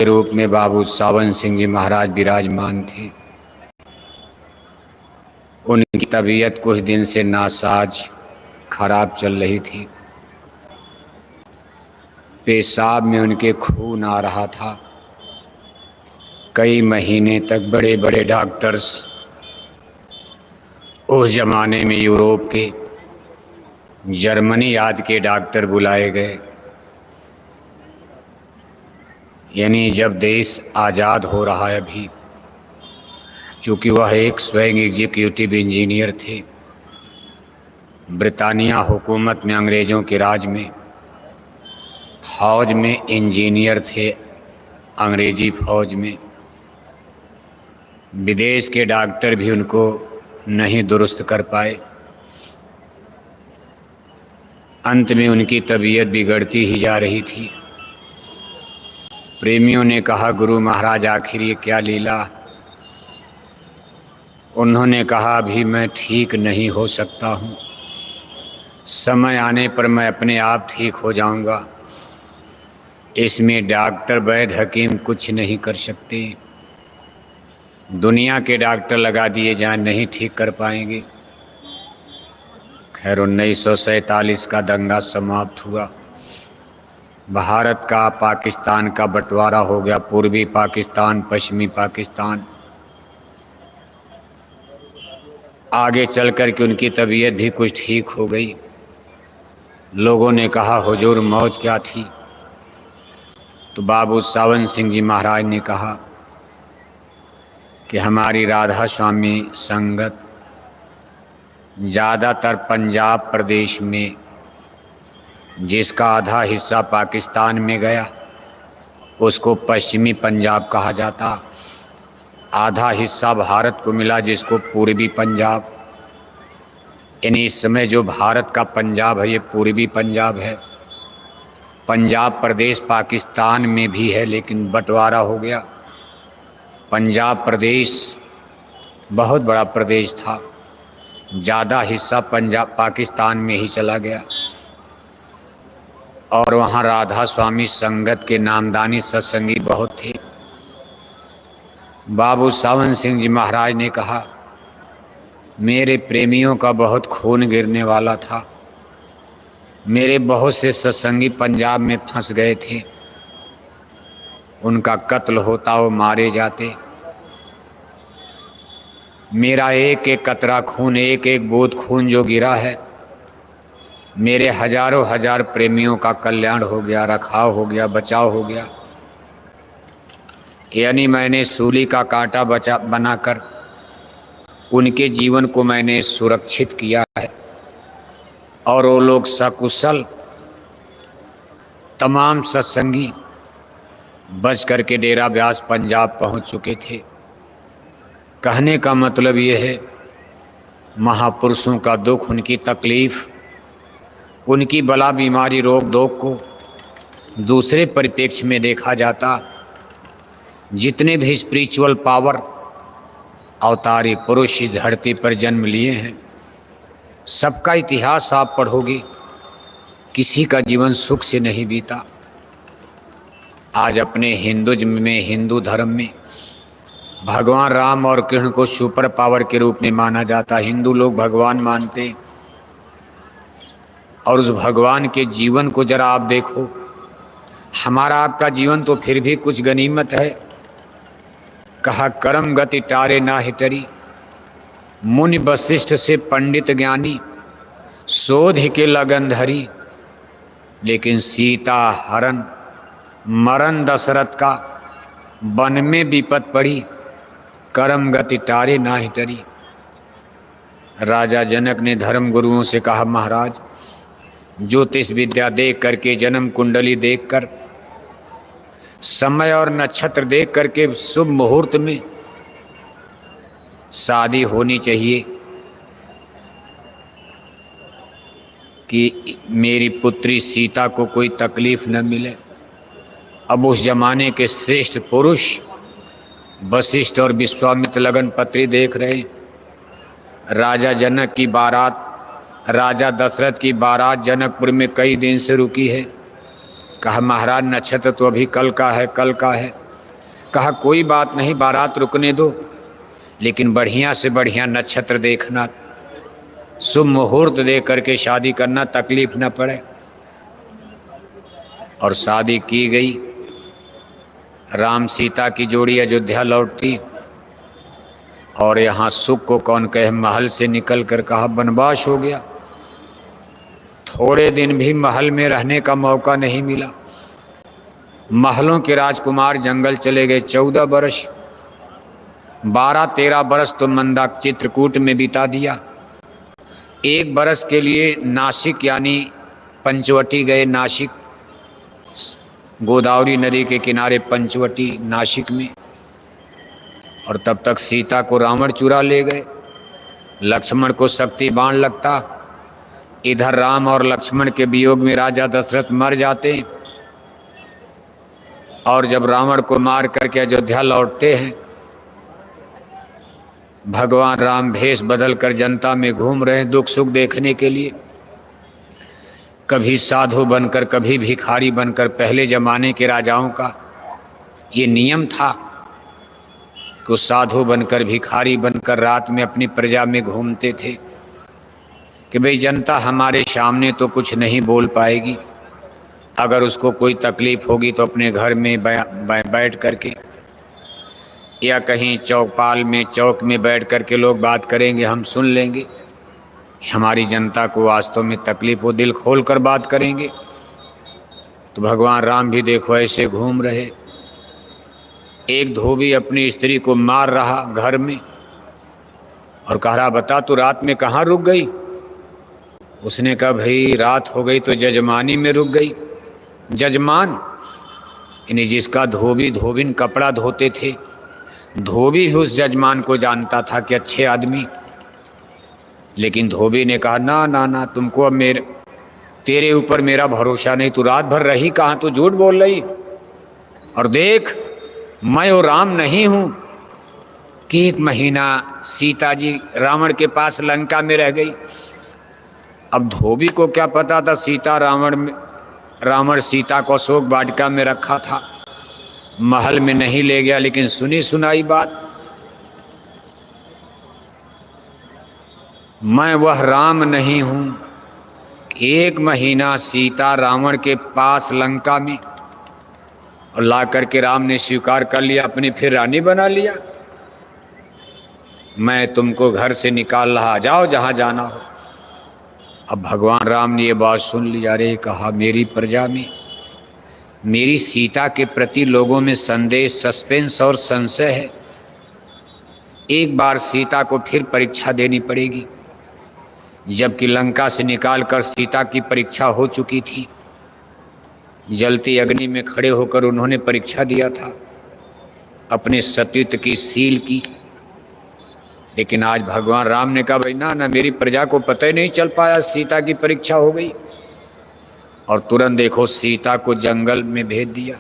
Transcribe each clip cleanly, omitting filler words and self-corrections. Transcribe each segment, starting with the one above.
के रूप में बाबू सावन सिंह जी महाराज विराजमान थे। उनकी तबीयत कुछ दिन से नासाज खराब चल रही थी। पेशाब में उनके खून आ रहा था। कई महीने तक बड़े बड़े डॉक्टर्स, उस जमाने में यूरोप के, जर्मनी आदि के डॉक्टर बुलाए गए। यानी जब देश आज़ाद हो रहा है अभी, चूँकि वह एक स्वयं एग्जीक्यूटिव इंजीनियर थे, ब्रिटानिया हुकूमत में, अंग्रेज़ों के राज में, फौज में इंजीनियर थे, अंग्रेज़ी फौज में। विदेश के डॉक्टर भी उनको नहीं दुरुस्त कर पाए। अंत में उनकी तबीयत बिगड़ती ही जा रही थी। प्रेमियों ने कहा, गुरु महाराज आखिर ये क्या लीला। उन्होंने कहा, अभी मैं ठीक नहीं हो सकता हूँ, समय आने पर मैं अपने आप ठीक हो जाऊँगा। इसमें डॉक्टर वैद्य हकीम कुछ नहीं कर सकते। दुनिया के डॉक्टर लगा दिए जाएं, नहीं ठीक कर पाएंगे। खैर 1947 का दंगा समाप्त हुआ। भारत का पाकिस्तान का बंटवारा हो गया, पूर्वी पाकिस्तान, पश्चिमी पाकिस्तान। आगे चल कर के उनकी तबीयत भी कुछ ठीक हो गई। लोगों ने कहा, हुजूर मौज क्या थी। तो बाबू सावन सिंह जी महाराज ने कहा कि हमारी राधा स्वामी संगत ज़्यादातर पंजाब प्रदेश में, जिसका आधा हिस्सा पाकिस्तान में गया, उसको पश्चिमी पंजाब कहा जाता। आधा हिस्सा भारत को मिला, जिसको पूर्वी पंजाब। यानी इस समय जो भारत का पंजाब है, ये पूर्वी पंजाब है। पंजाब प्रदेश पाकिस्तान में भी है, लेकिन बंटवारा हो गया। पंजाब प्रदेश बहुत बड़ा प्रदेश था, ज़्यादा हिस्सा पंजाब पाकिस्तान में ही चला गया। और वहाँ राधा स्वामी संगत के नामदानी सत्संगी बहुत थे। बाबू सावन सिंह जी महाराज ने कहा, मेरे प्रेमियों का बहुत खून गिरने वाला था। मेरे बहुत से सत्संगी पंजाब में फंस गए थे। उनका कत्ल होता, वो मारे जाते। मेरा एक एक कतरा खून, एक एक बूंद खून जो गिरा है, मेरे हजारों हजार प्रेमियों का कल्याण हो गया, रखाव हो गया, बचाव हो गया। यानी मैंने सूली का कांटा बनाकर उनके जीवन को मैंने सुरक्षित किया है। और वो लोग सकुशल, तमाम सत्संगी बच करके डेरा ब्यास पंजाब पहुंच चुके थे। कहने का मतलब ये है, महापुरुषों का दुख, उनकी तकलीफ, उनकी बला बीमारी रोग दोग को दूसरे परिप्रेक्ष्य में देखा जाता। जितने भी स्पिरिचुअल पावर अवतारी पुरुष इस धरती पर जन्म लिए हैं, सबका इतिहास आप पढ़ोगे, किसी का जीवन सुख से नहीं बीता। आज अपने हिंदुज़्म में, हिंदू धर्म में भगवान राम और कृष्ण को सुपर पावर के रूप में माना जाता। हिंदू लोग भगवान मानते, और उस भगवान के जीवन को जरा आप देखो। हमारा आपका जीवन तो फिर भी कुछ गनीमत है। कहा, करम गति टारे ना हिटरी, मुनि वशिष्ठ से पंडित ज्ञानी, शोध के लगन धरी। लेकिन सीता हरण मरण दशरथ का, वन में विपत पड़ी, करम गति टारे ना हिटरी। राजा जनक ने धर्म गुरुओं से कहा, महाराज ज्योतिष विद्या देख करके, जन्म कुंडली देखकर, समय और नक्षत्र देख करके शुभ मुहूर्त में शादी होनी चाहिए, कि मेरी पुत्री सीता को कोई तकलीफ न मिले। अब उस जमाने के श्रेष्ठ पुरुष वशिष्ठ और विश्वामित्र लगन पत्री देख रहे। राजा जनक की बारात, राजा दशरथ की बारात जनकपुर में कई दिन से रुकी है। कहा, महाराज नक्षत्र तो अभी कल का है, कल का है। कहा कोई बात नहीं, बारात रुकने दो, लेकिन बढ़िया से बढ़िया नक्षत्र देखना, शुभ मुहूर्त देख करके शादी करना, तकलीफ न पड़े। और शादी की गई। राम सीता की जोड़ी अयोध्या लौटती और यहाँ सुख को कौन कहे, महल से निकल कर कहा वनवास हो गया। थोड़े दिन भी महल में रहने का मौका नहीं मिला। महलों के राजकुमार जंगल चले गए। 14 बरस, 12-13 बरस तो मंदाक चित्रकूट में बिता दिया। 1 बरस के लिए नासिक यानी पंचवटी गए। नासिक, गोदावरी नदी के किनारे पंचवटी नासिक में। और तब तक सीता को रावण चुरा ले गए। लक्ष्मण को शक्ति बाण लगता। इधर राम और लक्ष्मण के वियोग में राजा दशरथ मर जाते। और जब रावण को मार करके अयोध्या लौटते हैं, भगवान राम भेष बदल कर जनता में घूम रहे हैं दुख सुख देखने के लिए। कभी साधु बनकर, कभी भिखारी बनकर। पहले जमाने के राजाओं का ये नियम था कि साधु बनकर, भिखारी बनकर रात में अपनी प्रजा में घूमते थे कि भाई जनता हमारे सामने तो कुछ नहीं बोल पाएगी, अगर उसको कोई तकलीफ होगी तो अपने घर में बैठ करके या कहीं चौपाल में, चौक में बैठ करके लोग बात करेंगे, हम सुन लेंगे। हमारी जनता को वास्तव में तकलीफ हो, दिल खोल कर बात करेंगे। तो भगवान राम भी देखो ऐसे घूम रहे। एक धोबी अपनी स्त्री को मार रहा घर में और कह रहा बता तू रात में कहाँ रुक गई। उसने कहा भाई रात हो गई तो जजमानी में रुक गई। जजमान यानी जिसका धोबी, धोबिन कपड़ा धोते थे, धोबी भी उस जजमान को जानता था कि अच्छे आदमी। लेकिन धोबी ने कहा ना ना ना, तुमको अब तेरे ऊपर मेरा भरोसा नहीं। तू रात भर रही कहाँ, तू झूठ बोल रही। और देख मैं वो राम नहीं हूँ कि 1 महीना सीता जी रावण के पास लंका में रह गई। अब धोबी को क्या पता था रावण सीता को अशोक वाटिका में रखा था, महल में नहीं ले गया। लेकिन सुनी सुनाई बात, मैं वह राम नहीं हूं। 1 महीना सीता रावण के पास लंका में, और ला करके राम ने स्वीकार कर लिया, अपनी फिर रानी बना लिया। मैं तुमको घर से निकाल रहा, जाओ जहां जाना हो। अब भगवान राम ने ये बात सुन ली। अरे कहा मेरी प्रजा में, मेरी सीता के प्रति लोगों में संदेह, सस्पेंस और संशय है। एक बार सीता को फिर परीक्षा देनी पड़ेगी, जबकि लंका से निकालकर सीता की परीक्षा हो चुकी थी। जलती अग्नि में खड़े होकर उन्होंने परीक्षा दिया था अपने सतीत्व की, सील की। लेकिन आज भगवान राम ने कहा भाई ना ना, मेरी प्रजा को पता ही नहीं चल पाया, सीता की परीक्षा हो गई। और तुरंत देखो सीता को जंगल में भेज दिया।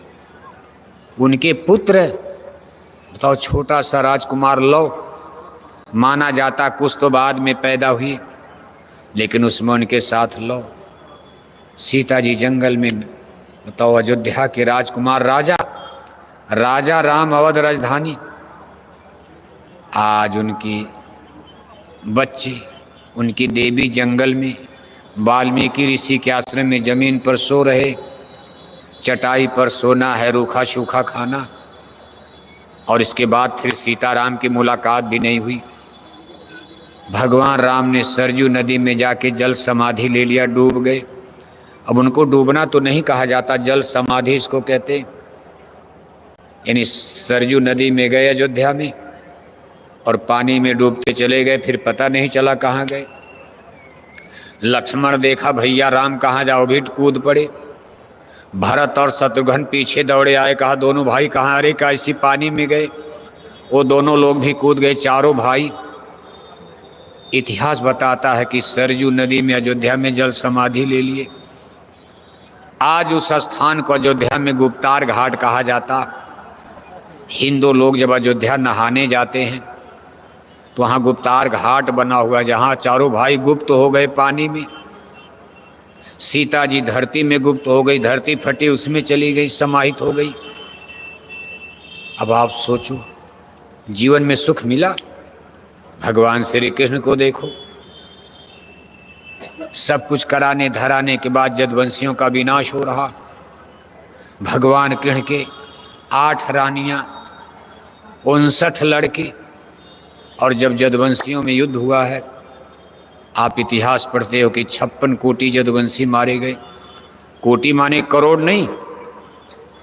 उनके पुत्र, बताओ छोटा सा राजकुमार लौ, माना जाता कुछ तो बाद में पैदा हुई, लेकिन उसमें उनके साथ लौ। सीता जी जंगल में, बताओ अयोध्या के राजकुमार, राजा राम, अवध राजधानी। आज उनकी बच्चे, उनकी देवी जंगल में वाल्मीकि ऋषि के आश्रम में जमीन पर सो रहे। चटाई पर सोना है, रूखा सूखा खाना। और इसके बाद फिर सीताराम की मुलाकात भी नहीं हुई। भगवान राम ने सरजू नदी में जाके जल समाधि ले लिया, डूब गए। अब उनको डूबना तो नहीं कहा जाता, जल समाधि इसको कहते। यानी सरजू नदी में गए अयोध्या में और पानी में डूबते चले गए, फिर पता नहीं चला कहाँ गए। लक्ष्मण देखा भैया राम कहाँ जाओ, भी कूद पड़े। भरत और शत्रुघ्न पीछे दौड़े आए, कहा दोनों भाई कहाँ, अरे का इसी पानी में गए। वो दोनों लोग भी कूद गए, चारों भाई। इतिहास बताता है कि सरजू नदी में अयोध्या में जल समाधि ले लिए। आज उस स्थान को अयोध्या में गुप्तार घाट कहा जाता। हिंदू लोग जब अयोध्या नहाने जाते हैं तो वहाँ गुप्तार घाट बना हुआ, जहाँ चारों भाई गुप्त हो गए पानी में। सीता जी धरती में गुप्त हो गई, धरती फटी उसमें चली गई, समाहित हो गई। अब आप सोचो, जीवन में सुख मिला? भगवान श्री कृष्ण को देखो, सब कुछ कराने धराने के बाद जदवंशियों का विनाश हो रहा। भगवान कृष्ण के 8 रानियां, 59 लड़के, और जब जदवंशियों में युद्ध हुआ है, आप इतिहास पढ़ते हो कि 56 कोटि जदवंशी मारे गए। कोटि माने करोड़ नहीं,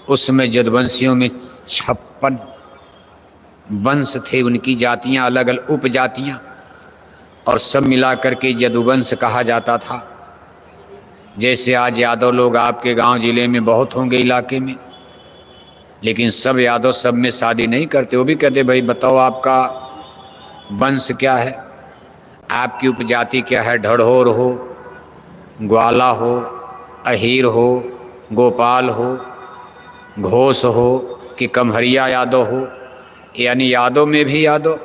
उस समय जदवंशियों में 56 वंश थे, उनकी जातियां अलग अलग उपजातियां, और सब मिला करके यदुवंश कहा जाता था। जैसे आज यादव लोग आपके गांव जिले में बहुत होंगे इलाके में, लेकिन सब यादव सब में शादी नहीं करते। वो भी कहते भाई बताओ आपका वंश क्या है, आपकी उपजाति क्या है, ढढ़ोर हो, ग्वाला हो, अहीर हो, गोपाल हो, घोष हो कि कमहरिया यादव हो, यानी यादव में भी यादव।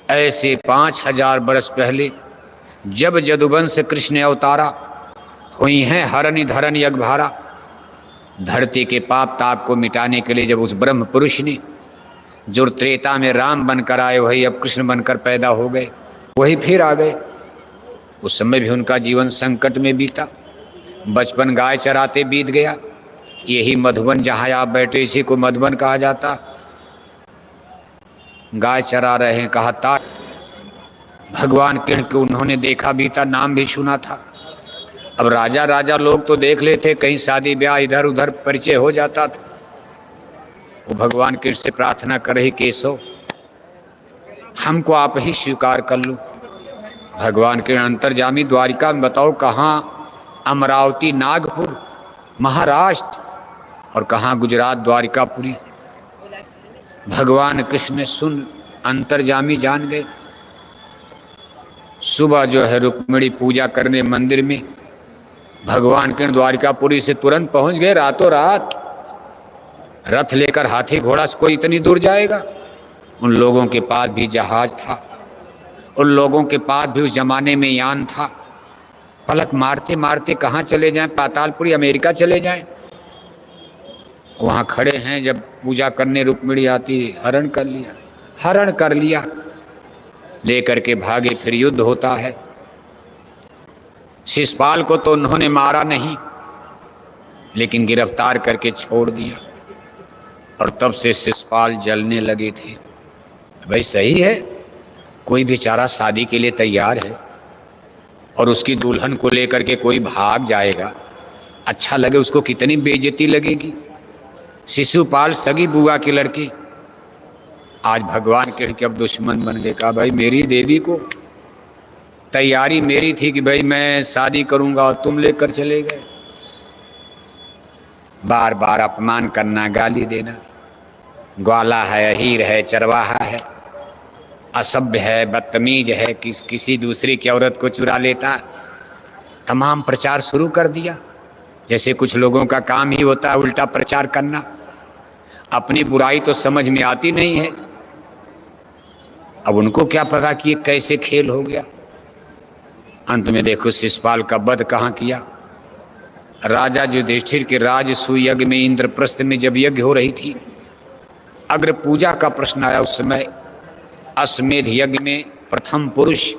ऐसे 5000 वर्ष पहले जब यदुवंश कृष्ण अवतारा, हुई हैं हरनि धरन यज्ञभारा। धरती के पाप ताप को मिटाने के लिए जब उस ब्रह्म पुरुष ने, जो त्रेता में राम बनकर आए वही अब कृष्ण बनकर पैदा हो गए, वही फिर आ गए। उस समय भी उनका जीवन संकट में बीता। बचपन गाय चराते बीत गया। यही मधुबन जहाँ आप बैठे, इसी को मधुबन कहा जाता। गाय चरा रहे हैं, कहा था भगवान कृष्ण को उन्होंने देखा भी था, नाम भी सुना था। अब राजा राजा लोग तो देख लेते, कहीं शादी ब्याह इधर उधर परिचय हो जाता था। वो भगवान कृष्ण से प्रार्थना कर रही, केशव हमको आप ही स्वीकार कर लो। भगवान कृष्ण अंतर्जामी द्वारिका में बताओ कहाँ, अमरावती नागपुर महाराष्ट्र, और कहाँ गुजरात द्वारिकापुरी। भगवान कृष्ण ने सुन, अंतर्जामी जान गए। सुबह जो है रुक्मिणी पूजा करने मंदिर में, भगवान कृष्ण द्वारिकापुरी से तुरंत पहुंच गए रातों रात। रथ लेकर हाथी घोड़ा से कोई इतनी दूर जाएगा? उन लोगों के पास भी जहाज था, उन लोगों के पास भी उस जमाने में यान था। पलक मारते मारते कहाँ चले जाएं, पातालपुरी अमेरिका चले जाएं। वहाँ खड़े हैं, जब पूजा करने रुक्मिणी आती, हरण कर लिया, हरण कर लिया, लेकर के भागे। फिर युद्ध होता है। शिशुपाल को तो उन्होंने मारा नहीं, लेकिन गिरफ्तार करके छोड़ दिया, और तब से शिशुपाल जलने लगे थे। भाई सही है, कोई बेचारा शादी के लिए तैयार है और उसकी दुल्हन को लेकर के कोई भाग जाएगा, अच्छा लगे उसको, कितनी बेइज्जती लगेगी। शिशुपाल सगी बुआ की लड़की, आज भगवान के अब दुश्मन बन गए। कहा भाई मेरी देवी को तैयारी मेरी थी कि भाई मैं शादी करूंगा और तुम लेकर चले गए। बार बार अपमान करना, गाली देना, ग्वाला है, अहीर है, चरवाहा है, असभ्य है, बदतमीज है, किसी दूसरी की औरत को चुरा लेता, तमाम प्रचार शुरू कर दिया। जैसे कुछ लोगों का काम ही होता है उल्टा प्रचार करना। अपनी बुराई तो समझ में आती नहीं है, अब उनको क्या पता कि ये कैसे खेल हो गया। अंत में देखो शिशुपाल का वध कहाँ किया। राजा युधिष्ठिर के राजसूय यज्ञ में, इंद्रप्रस्थ में जब यज्ञ हो रही थी, अग्र पूजा का प्रश्न आया। उस समय अश्वमेध यज्ञ में प्रथम पुरुष,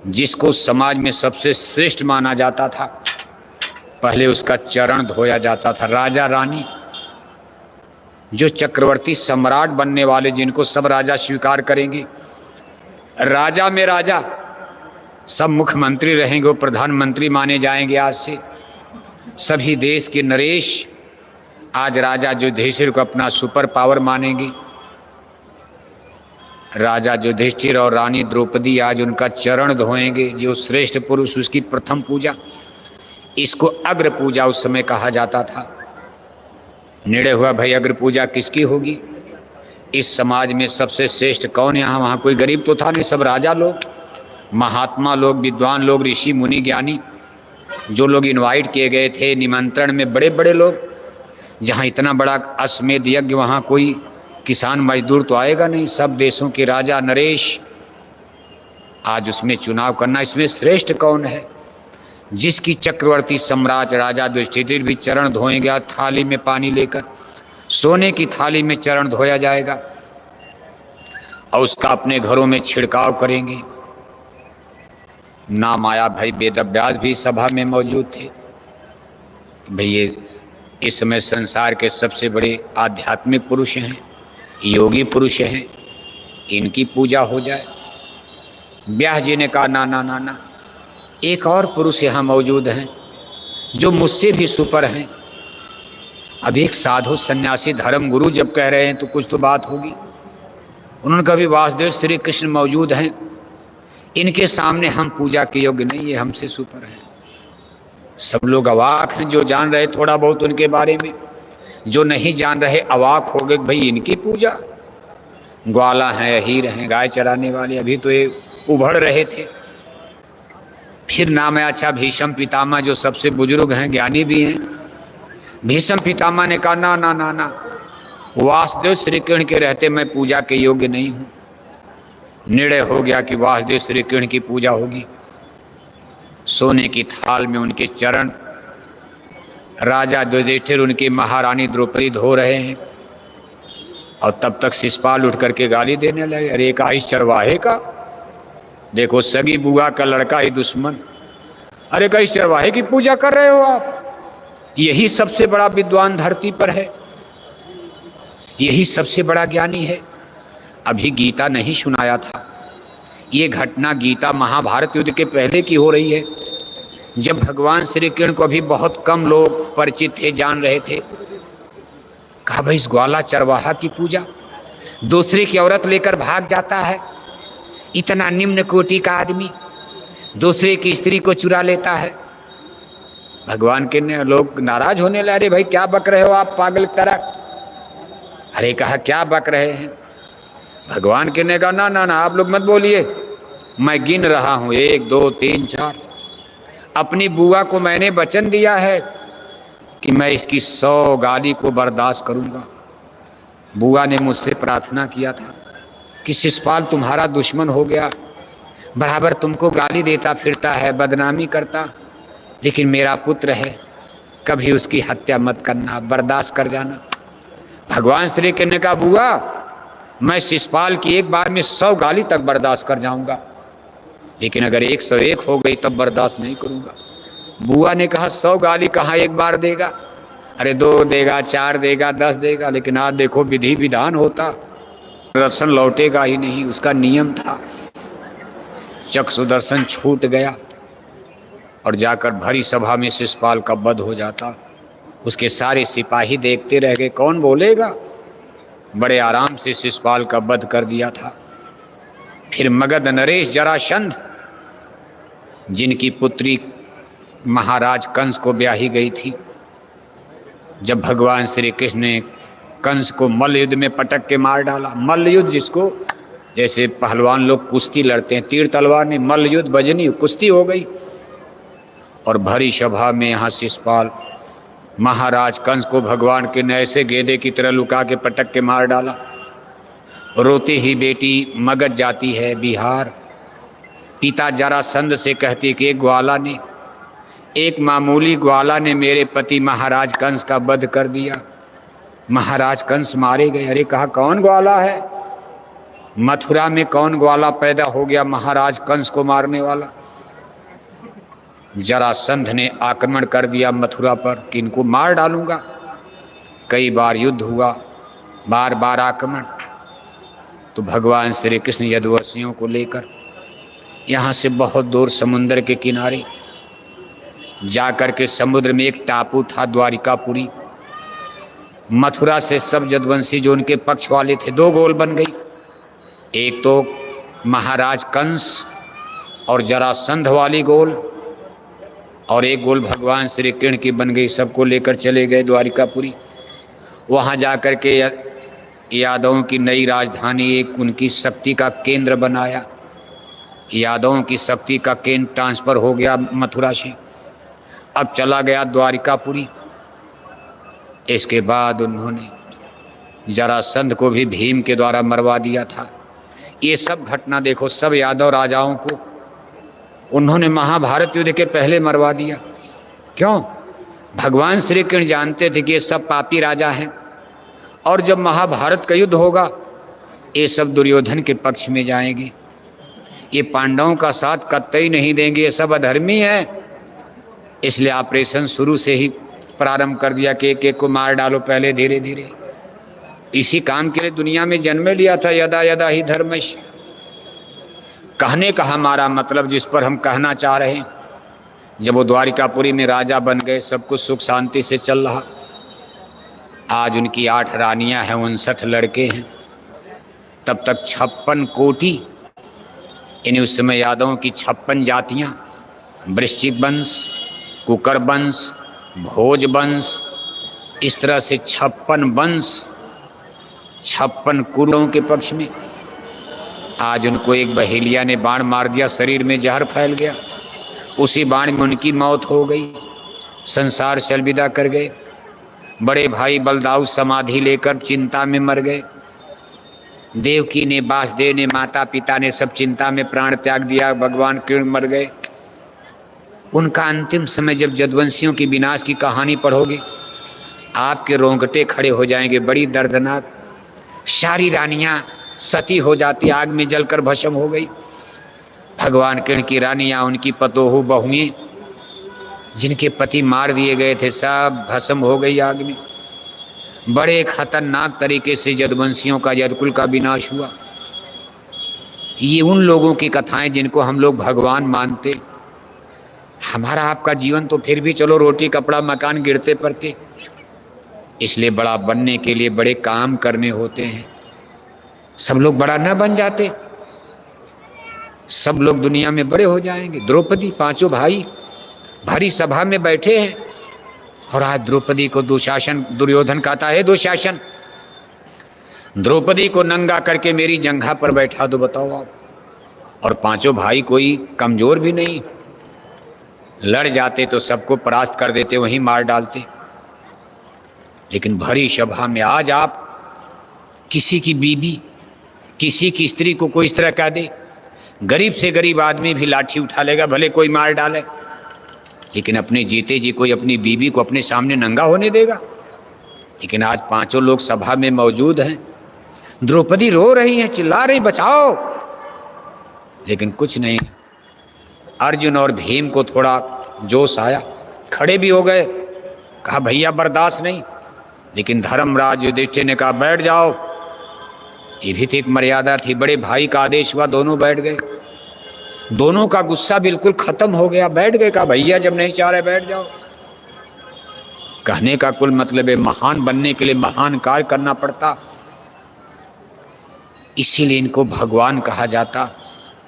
जिसको समाज में सबसे श्रेष्ठ माना जाता था, पहले उसका चरण धोया जाता था। राजा रानी, जो चक्रवर्ती सम्राट बनने वाले, जिनको सब राजा स्वीकार करेंगे, राजा में राजा, सब मुख्यमंत्री रहेंगे, वो प्रधानमंत्री माने जाएंगे। आज से सभी देश के नरेश आज राजा युधिष्ठिर को अपना सुपर पावर मानेंगे। राजा युधिष्ठिर और रानी द्रौपदी आज उनका चरण धोएंगे, जो श्रेष्ठ पुरुष, उसकी प्रथम पूजा, इसको अग्र पूजा उस समय कहा जाता था। निर्णय हुआ भाई अग्र पूजा किसकी होगी। इस समाज में सबसे श्रेष्ठ कौन है? यहाँ वहाँ कोई गरीब तो था नहीं, सब राजा लोग, महात्मा लोग, विद्वान लोग, ऋषि मुनि ज्ञानी, जो लोग इनवाइट किए गए थे निमंत्रण में, बड़े बड़े लोग। जहाँ इतना बड़ा अश्वमेध यज्ञ, वहाँ कोई किसान मजदूर तो आएगा नहीं, सब देशों के राजा नरेश। आज उसमें चुनाव करना, इसमें श्रेष्ठ कौन है? जिसकी चक्रवर्ती सम्राट राजा युधिष्ठिर भी चरण धोएंगे थाली में पानी लेकर, सोने की थाली में चरण धोया जाएगा और उसका अपने घरों में छिड़काव करेंगे। नाम आया भाई वेदव्यास भी सभा में मौजूद थे। भाई ये इस समय संसार के सबसे बड़े आध्यात्मिक पुरुष हैं, योगी पुरुष हैं, इनकी पूजा हो जाए। व्यास जी ने कहा ना ना ना ना, एक और पुरुष यहाँ मौजूद हैं जो मुझसे भी सुपर हैं। अब एक साधु सन्यासी धर्म गुरु जब कह रहे हैं तो कुछ तो बात होगी। उन्होंने कहा भी वासुदेव श्री कृष्ण मौजूद हैं, इनके सामने हम पूजा के योग्य नहीं, ये हमसे सुपर हैं। सब लोग अवाक हैं, जो जान रहे थोड़ा बहुत उनके बारे में, जो नहीं जान रहे अवाक हो गए। भाई इनकी पूजा, ग्वाला हैं, अहीर हैं, गाय चराने वाले, अभी तो ये उभड़ रहे थे। फिर नाम है अच्छा भीष्म पितामह, जो सबसे बुजुर्ग हैं, ज्ञानी भी हैं। भीष्म पितामह ने कहा ना ना ना ना, वासुदेव श्री कृष्ण के रहते मैं पूजा के योग्य नहीं हूँ। निर्णय हो गया कि वासुदेव श्री कृष्ण की पूजा होगी। सोने की थाल में उनके चरण राजा युधिष्ठिर, उनकी महारानी द्रौपदी धो रहे हैं। और तब तक शिषपाल उठ करके गाली देने लगे, अरे का इस चरवाहे का, देखो सगी बुआ का लड़का ही दुश्मन, अरे का इस चरवाहे की पूजा कर रहे हो आप? यही सबसे बड़ा विद्वान धरती पर है, यही सबसे बड़ा ज्ञानी है। अभी गीता नहीं सुनाया था, ये घटना गीता महाभारत युद्ध के पहले की हो रही है, जब भगवान श्री कृष्ण को अभी बहुत कम लोग परिचित थे, जान रहे थे। कहा भाई इस ग्वाला चरवाहा की पूजा, दूसरे की औरत लेकर भाग जाता है, इतना निम्न कोटि का आदमी दूसरे की स्त्री को चुरा लेता है। भगवान के ने लोग नाराज होने लगे, अरे भाई क्या बक रहे हो आप पागल की तरह? अरे कहा क्या बक रहे हैं? भगवान के ने कहा ना ना ना, आप लोग मत बोलिए, मैं गिन रहा हूं 1 2 3 4। अपनी बुआ को मैंने वचन दिया है कि मैं इसकी 100 गाली को बर्दाश्त करूंगा। बुआ ने मुझसे प्रार्थना किया था कि शिषपाल तुम्हारा दुश्मन हो गया, बराबर तुमको गाली देता फिरता है, बदनामी करता, लेकिन मेरा पुत्र है, कभी उसकी हत्या मत करना, बर्दाश्त कर जाना। भगवान श्री कृष्ण ने कहा बुआ मैं शिषपाल की एक बार में 100 गाली तक बर्दाश्त कर जाऊंगा, लेकिन अगर 101 हो गई तब बर्दाश्त नहीं करूंगा। बुआ ने कहा 100 गाली कहाँ एक बार देगा, अरे 2 देगा, 4 देगा, 10 देगा, लेकिन आज देखो विधि विधान होता, दर्शन लौटेगा ही नहीं, उसका नियम था। चक्षु दर्शन छूट गया और जाकर भरी सभा में शिषपाल का वध हो जाता। उसके सारे सिपाही देखते रह गए, कौन बोलेगा? बड़े आराम से शिषपाल का वध कर दिया था। फिर मगध नरेश जरासंध, जिनकी पुत्री महाराज कंस को ब्याही गई थी, जब भगवान श्री कृष्ण ने कंस को मल्ल युद्ध में पटक के मार डाला। मल्ल युद्ध जिसको, जैसे पहलवान लोग कुश्ती लड़ते हैं तीर तलवार में, मल्ल युद्ध बजनी कुश्ती हो गई। और भरी सभा में यहाँ शिषपाल महाराज कंस को भगवान के ने ऐसे गेंदे की तरह लुका के पटक के मार डाला। रोती ही बेटी मगध जाती है बिहार, पिता जरासंध से कहती कि एक मामूली ग्वाला ने मेरे पति महाराज कंस का वध कर दिया, महाराज कंस मारे गए। अरे कहा कौन ग्वाला है? मथुरा में कौन ग्वाला पैदा हो गया महाराज कंस को मारने वाला? जरासंध ने आक्रमण कर दिया मथुरा पर कि इनको मार डालूंगा। कई बार युद्ध हुआ, बार बार आक्रमण। तो भगवान श्री कृष्ण यदुवंशियों को लेकर यहाँ से बहुत दूर समुद्र के किनारे जाकर के समुद्र में एक टापू था द्वारिकापुरी, मथुरा से सब यदुवंशी जो उनके पक्ष वाले थे 2 गोल बन गई। एक तो महाराज कंस और जरासंध वाली गोल, और एक गोल भगवान श्री कृष्ण की बन गई। सबको लेकर चले गए द्वारिकापुरी। वहाँ जाकर के यादवों की नई राजधानी, एक उनकी शक्ति का केंद्र बनाया। यादवों की शक्ति का केंद्र ट्रांसफर हो गया मथुरा से, अब चला गया द्वारिकापुरी। इसके बाद उन्होंने जरासंध को भी भीम के द्वारा मरवा दिया था। ये सब घटना देखो, सब यादव राजाओं को उन्होंने महाभारत युद्ध के पहले मरवा दिया। क्यों? भगवान श्री कृष्ण जानते थे कि ये सब पापी राजा हैं और जब महाभारत का युद्ध होगा ये सब दुर्योधन के पक्ष में जाएंगे, ये पांडवों का साथ कतई नहीं देंगे, ये सब अधर्मी है। इसलिए ऑपरेशन शुरू से ही प्रारंभ कर दिया कि एक एक को मार डालो पहले धीरे धीरे। इसी काम के लिए दुनिया में जन्म लिया था, यदा यदा ही धर्मश। कहने का हमारा मतलब जिस पर हम कहना चाह रहे हैं, जब वो द्वारिकापुरी में राजा बन गए, सब कुछ सुख शांति से चल रहा। आज उनकी 8 रानियां हैं, 59 लड़के हैं। तब तक 56 कोटि, यानी उस समय यादवों की 56 जातियां, वृश्चिक वंश, कुकर वंश, भोज वंश, इस तरह से 56 वंश, 56 कुरों के पक्ष में। आज उनको एक बहेलिया ने बाण मार दिया, शरीर में जहर फैल गया, उसी बाण में उनकी मौत हो गई, संसार से अलविदा कर गए। बड़े भाई बलदाऊ समाधि लेकर चिंता में मर गए। देवकी ने, वासुदेव ने, माता पिता ने सब चिंता में प्राण त्याग दिया, भगवान कृष्ण मर गए। उनका अंतिम समय जब जदवंशियों की विनाश की कहानी पढ़ोगे आपके रोंगटे खड़े हो जाएंगे, बड़ी दर्दनाक। सारी रानियां सती हो जाती, आग में जलकर भस्म हो गई। भगवान कृष्ण की रानियां, उनकी पतोहू बहुएं, जिनके पति मार दिए गए थे, सब भस्म हो गई आग में। बड़े खतरनाक तरीके से जदवंशियों का, यदकुल का विनाश हुआ। ये उन लोगों की कथाएं जिनको हम लोग भगवान मानते। हमारा आपका जीवन तो फिर भी चलो रोटी कपड़ा मकान गिरते पड़ते। इसलिए बड़ा बनने के लिए बड़े काम करने होते हैं। सब लोग बड़ा न बन जाते, सब लोग दुनिया में बड़े हो जाएंगे। द्रौपदी, 5 भाई भारी सभा में बैठे हैं और आज द्रौपदी को दुशासन, दुर्योधन कहता है, दुशासन द्रौपदी को नंगा करके मेरी जंघा पर बैठा दो, बताओ आप। और 5 भाई कोई कमजोर भी नहीं, लड़ जाते तो सबको परास्त कर देते, वहीं मार डालते। लेकिन भरी सभा में आज आप किसी की बीबी, किसी की स्त्री को कोई इस तरह कह दे, गरीब से गरीब आदमी भी लाठी उठा लेगा, भले कोई मार डाले। लेकिन अपने जीते जी कोई अपनी बीबी को अपने सामने नंगा होने देगा? लेकिन आज 5 लोग सभा में मौजूद हैं, द्रौपदी रो रही हैं, चिल्ला रही, बचाओ। लेकिन कुछ नहीं। अर्जुन और भीम को थोड़ा जोश आया, खड़े भी हो गए, कहा भैया बर्दाश्त नहीं। लेकिन धर्मराज युधिष्ठिर ने कहा बैठ जाओ। ये भी तो एक मर्यादा थी, बड़े भाई का आदेश हुआ, दोनों बैठ गए। दोनों का गुस्सा बिल्कुल खत्म हो गया, बैठ गए। कहा भैया जब नहीं चाह रहे बैठ जाओ। कहने का कुल मतलब है महान बनने के लिए महान कार्य करना पड़ता। इसीलिए इनको भगवान कहा जाता,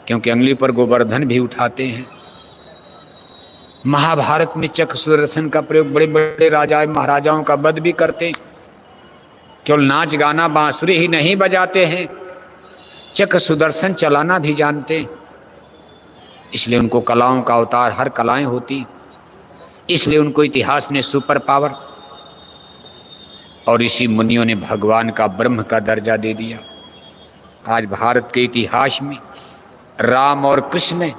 क्योंकि अंगुली पर गोवर्धन भी उठाते हैं। महाभारत में चक्र सुदर्शन का प्रयोग बड़े बड़े राजा महाराजाओं का वध भी करते। केवल नाच गाना बांसुरी ही नहीं बजाते हैं, चक्र सुदर्शन चलाना भी जानते। इसलिए उनको कलाओं का अवतार, हर कलाएं होती। इसलिए उनको इतिहास ने सुपर पावर और ऋषि मुनियों ने भगवान का, ब्रह्म का दर्जा दे दिया। आज भारत के इतिहास में राम और कृष्ण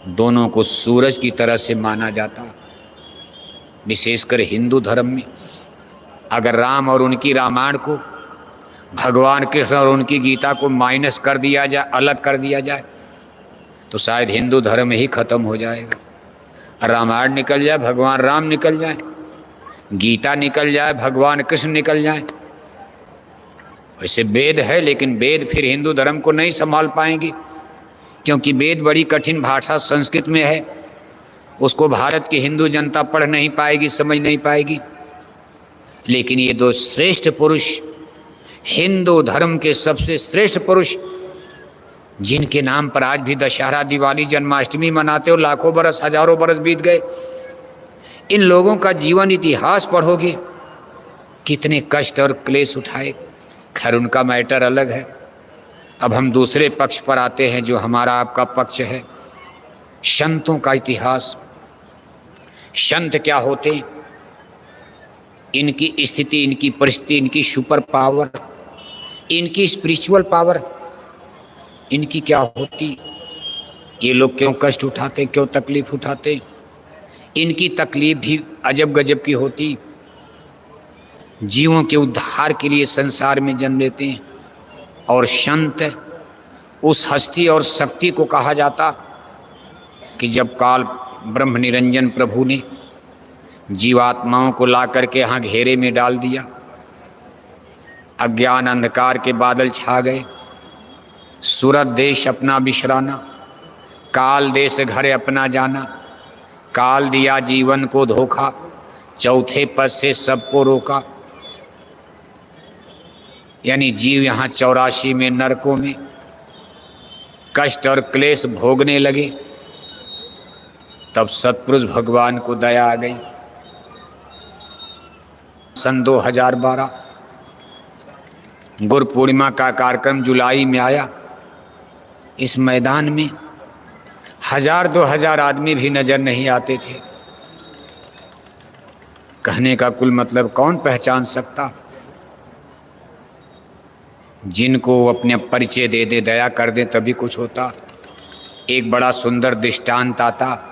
दोनों को सूरज की तरह से माना जाता। विशेषकर हिंदू धर्म में अगर राम और उनकी रामायण को, भगवान कृष्ण और उनकी गीता को माइनस कर दिया जाए, अलग कर दिया जाए, तो शायद हिंदू धर्म ही खत्म हो जाएगा। रामायण निकल जाए, भगवान राम निकल जाए, गीता निकल जाए, भगवान कृष्ण निकल जाए। वैसे वेद है, लेकिन वेद फिर हिंदू धर्म को नहीं संभाल पाएंगे, क्योंकि वेद बड़ी कठिन भाषा संस्कृत में है, उसको भारत की हिंदू जनता पढ़ नहीं पाएगी, समझ नहीं पाएगी। लेकिन ये 2 श्रेष्ठ पुरुष, हिंदू धर्म के सबसे श्रेष्ठ पुरुष, जिनके नाम पर आज भी दशहरा, दिवाली, जन्माष्टमी मनाते हो, लाखों बरस, हजारों बरस बीत गए। इन लोगों का जीवन इतिहास पढ़ोगे, कितने कष्ट और क्लेश उठाए। खैर उनका मैटर अलग है। अब हम दूसरे पक्ष पर आते हैं, जो हमारा आपका पक्ष है, संतों का इतिहास। संत क्या होते, इनकी स्थिति, इनकी परिस्थिति, इनकी सुपर पावर, इनकी स्पिरिचुअल पावर, इनकी क्या होती। ये लोग क्यों कष्ट उठाते, क्यों तकलीफ उठाते। इनकी तकलीफ भी अजब गजब की होती। जीवों के उद्धार के लिए संसार में जन्म लेते हैं। और संत उस हस्ती और शक्ति को कहा जाता कि जब काल ब्रह्म निरंजन प्रभु ने जीवात्माओं को ला करके यहाँ घेरे में डाल दिया, अज्ञान अंधकार के बादल छा गए, सूरत देश अपना बिशराना, काल देश घर अपना जाना, काल दिया जीवन को धोखा, चौथे पद से सबको रोका। यानी जीव यहाँ 84 में नरकों में कष्ट और क्लेश भोगने लगे। तब सतपुरुष भगवान को दया आ गई। सन 2012 गुरु पूर्णिमा का कार्यक्रम जुलाई में आया। इस मैदान में 1000-2000 आदमी भी नजर नहीं आते थे। कहने का कुल मतलब कौन पहचान सकता? जिनको अपने परिचय दे दे, दया कर दे, तभी कुछ होता। एक बड़ा सुंदर दृष्टांत आता।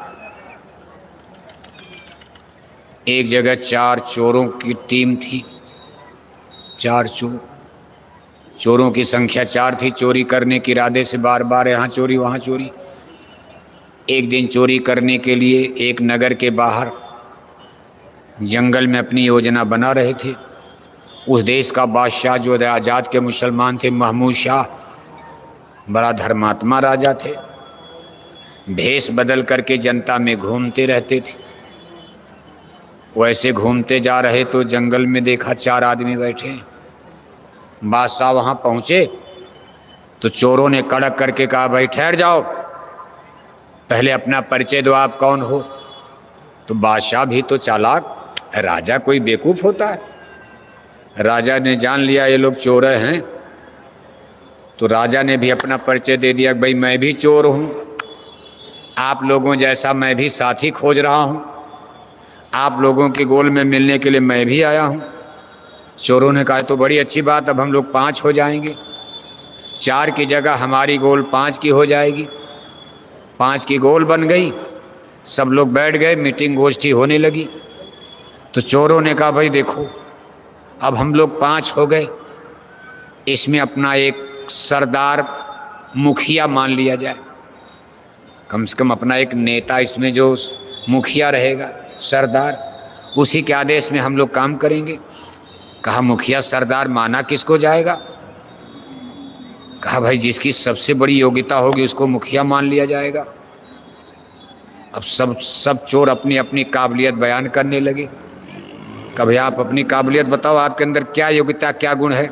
एक जगह 4 चोरों की टीम थी। 4 चोरों की संख्या 4 थी। चोरी करने के इरादे से बार बार यहाँ चोरी वहाँ चोरी। एक दिन चोरी करने के लिए एक नगर के बाहर जंगल में अपनी योजना बना रहे थे। उस देश का बादशाह जो आज़ाद के मुसलमान थे, महमूद शाह, बड़ा धर्मात्मा राजा थे। भेष बदल करके जनता में घूमते रहते थे। वैसे घूमते जा रहे तो जंगल में देखा 4 आदमी बैठे। बादशाह वहाँ पहुँचे तो चोरों ने कड़क करके कहा, भाई ठहर जाओ, पहले अपना परिचय दो, आप कौन हो? तो बादशाह भी तो चालाक, राजा कोई बेवकूफ़ होता है। राजा ने जान लिया ये लोग चोर हैं, तो राजा ने भी अपना परिचय दे दिया, भाई मैं भी चोर हूँ, आप लोगों जैसा मैं भी साथी खोज रहा हूँ, आप लोगों के गोल में मिलने के लिए मैं भी आया हूँ। चोरों ने कहा तो बड़ी अच्छी बात, अब हम लोग 5 हो जाएंगे, 4 की जगह हमारी गोल 5 की हो जाएगी। 5 की गोल बन गई। सब लोग बैठ गए, मीटिंग गोष्ठी होने लगी। तो चोरों ने कहा, भाई देखो, अब हम लोग 5 हो गए, इसमें अपना एक सरदार मुखिया मान लिया जाए, कम से कम अपना एक नेता इसमें जो मुखिया रहेगा, सरदार, उसी के आदेश में हम लोग काम करेंगे। कहा मुखिया सरदार माना किसको जाएगा? कहा भाई जिसकी सबसे बड़ी योग्यता होगी उसको मुखिया मान लिया जाएगा। अब सब चोर अपनी अपनी काबिलियत बयान करने लगे। कभी आप अपनी काबिलियत बताओ, आपके अंदर क्या योग्यता, क्या गुण है?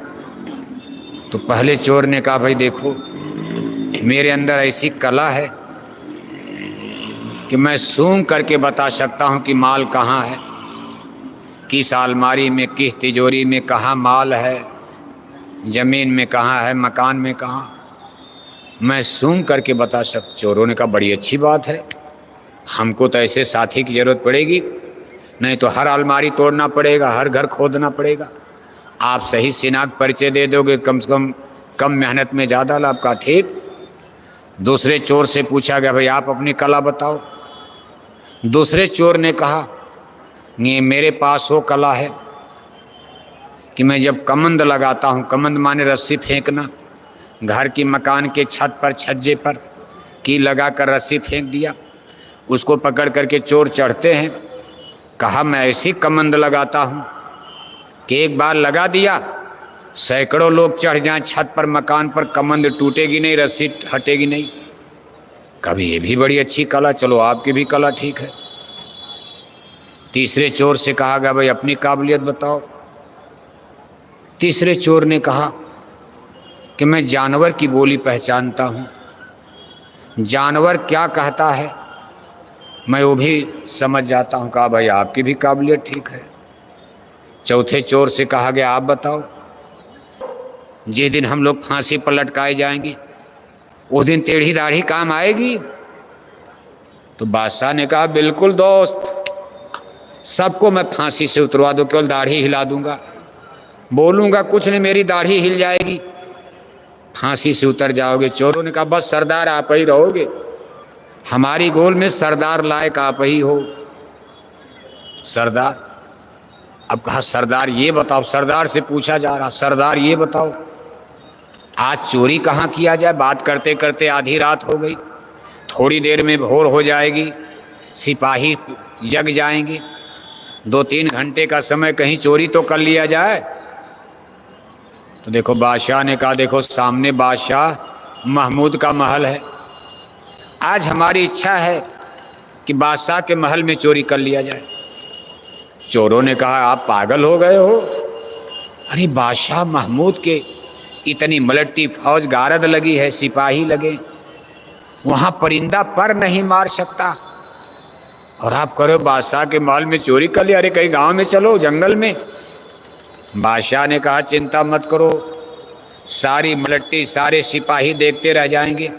तो पहले चोर ने कहा, भाई देखो, मेरे अंदर ऐसी कला है कि मैं सूंघ करके बता सकता हूँ कि माल कहाँ है, किस अलमारी में, किस तिजोरी में कहाँ माल है, ज़मीन में कहाँ है, मकान में कहाँ, मैं सूंघ करके बता सकता। चोरों ने कहा बड़ी अच्छी बात है, हमको तो ऐसे साथी की ज़रूरत पड़ेगी, नहीं तो हर अलमारी तोड़ना पड़ेगा, हर घर खोदना पड़ेगा। आप सही शिनाख्त परिचय दे दोगे, कम से कम मेहनत में ज़्यादा लाभ का। ठीक। दूसरे चोर से पूछा गया, भाई आप अपनी कला बताओ। दूसरे चोर ने कहा, ये मेरे पास वो कला है कि मैं जब कमंद लगाता हूँ, कमंद माने रस्सी फेंकना, घर की मकान के छत पर, छज्जे पर की लगा कर रस्सी फेंक दिया, उसको पकड़ करके चोर चढ़ते हैं। कहा मैं ऐसी कमंद लगाता हूँ कि एक बार लगा दिया, सैकड़ों लोग चढ़ जाएं छत पर, मकान पर, कमंद टूटेगी नहीं, रस्सी हटेगी नहीं। कभी ये भी बड़ी अच्छी कला, चलो आपकी भी कला ठीक है। तीसरे चोर से कहा गया, भाई अपनी काबिलियत बताओ। तीसरे चोर ने कहा कि मैं जानवर की बोली पहचानता हूँ, जानवर क्या कहता है मैं वो भी समझ जाता हूँ। कहा भाई आपकी भी काबिलियत ठीक है। चौथे चोर से कहा गया, आप बताओ, जिस दिन हम लोग फांसी पर लटकाए जाएंगे उस दिन टेढ़ी दाढ़ी काम आएगी? तो बादशाह ने कहा बिल्कुल दोस्त, सबको मैं फांसी से उतरवा दूँ, केवल दाढ़ी हिला दूंगा, बोलूँगा कुछ नहीं, मेरी दाढ़ी हिल जाएगी, फांसी से उतर जाओगे। चोरों ने कहा बस सरदार आप ही रहोगे, हमारी गोल में सरदार लायक आप ही हो। सरदार अब कहा सरदार ये बताओ, सरदार से पूछा जा रहा, सरदार ये बताओ आज चोरी कहाँ किया जाए। बात करते करते आधी रात हो गई, थोड़ी देर में भोर हो जाएगी, सिपाही जग जाएंगे, 2-3 घंटे का समय, कहीं चोरी तो कर लिया जाए। तो देखो बादशाह ने कहा देखो सामने बादशाह महमूद का महल है, आज हमारी इच्छा है कि बादशाह के महल में चोरी कर लिया जाए। चोरों ने कहा आप पागल हो गए हो, अरे बादशाह महमूद के इतनी मलट्टी फौज गारद लगी है, सिपाही लगे, वहां परिंदा पर नहीं मार सकता, और आप करो बादशाह के महल में चोरी कर लिया। अरे कहीं गांव में चलो, जंगल में। बादशाह ने कहा चिंता मत करो, सारी मलट्टी सारे सिपाही देखते रह जाएंगे,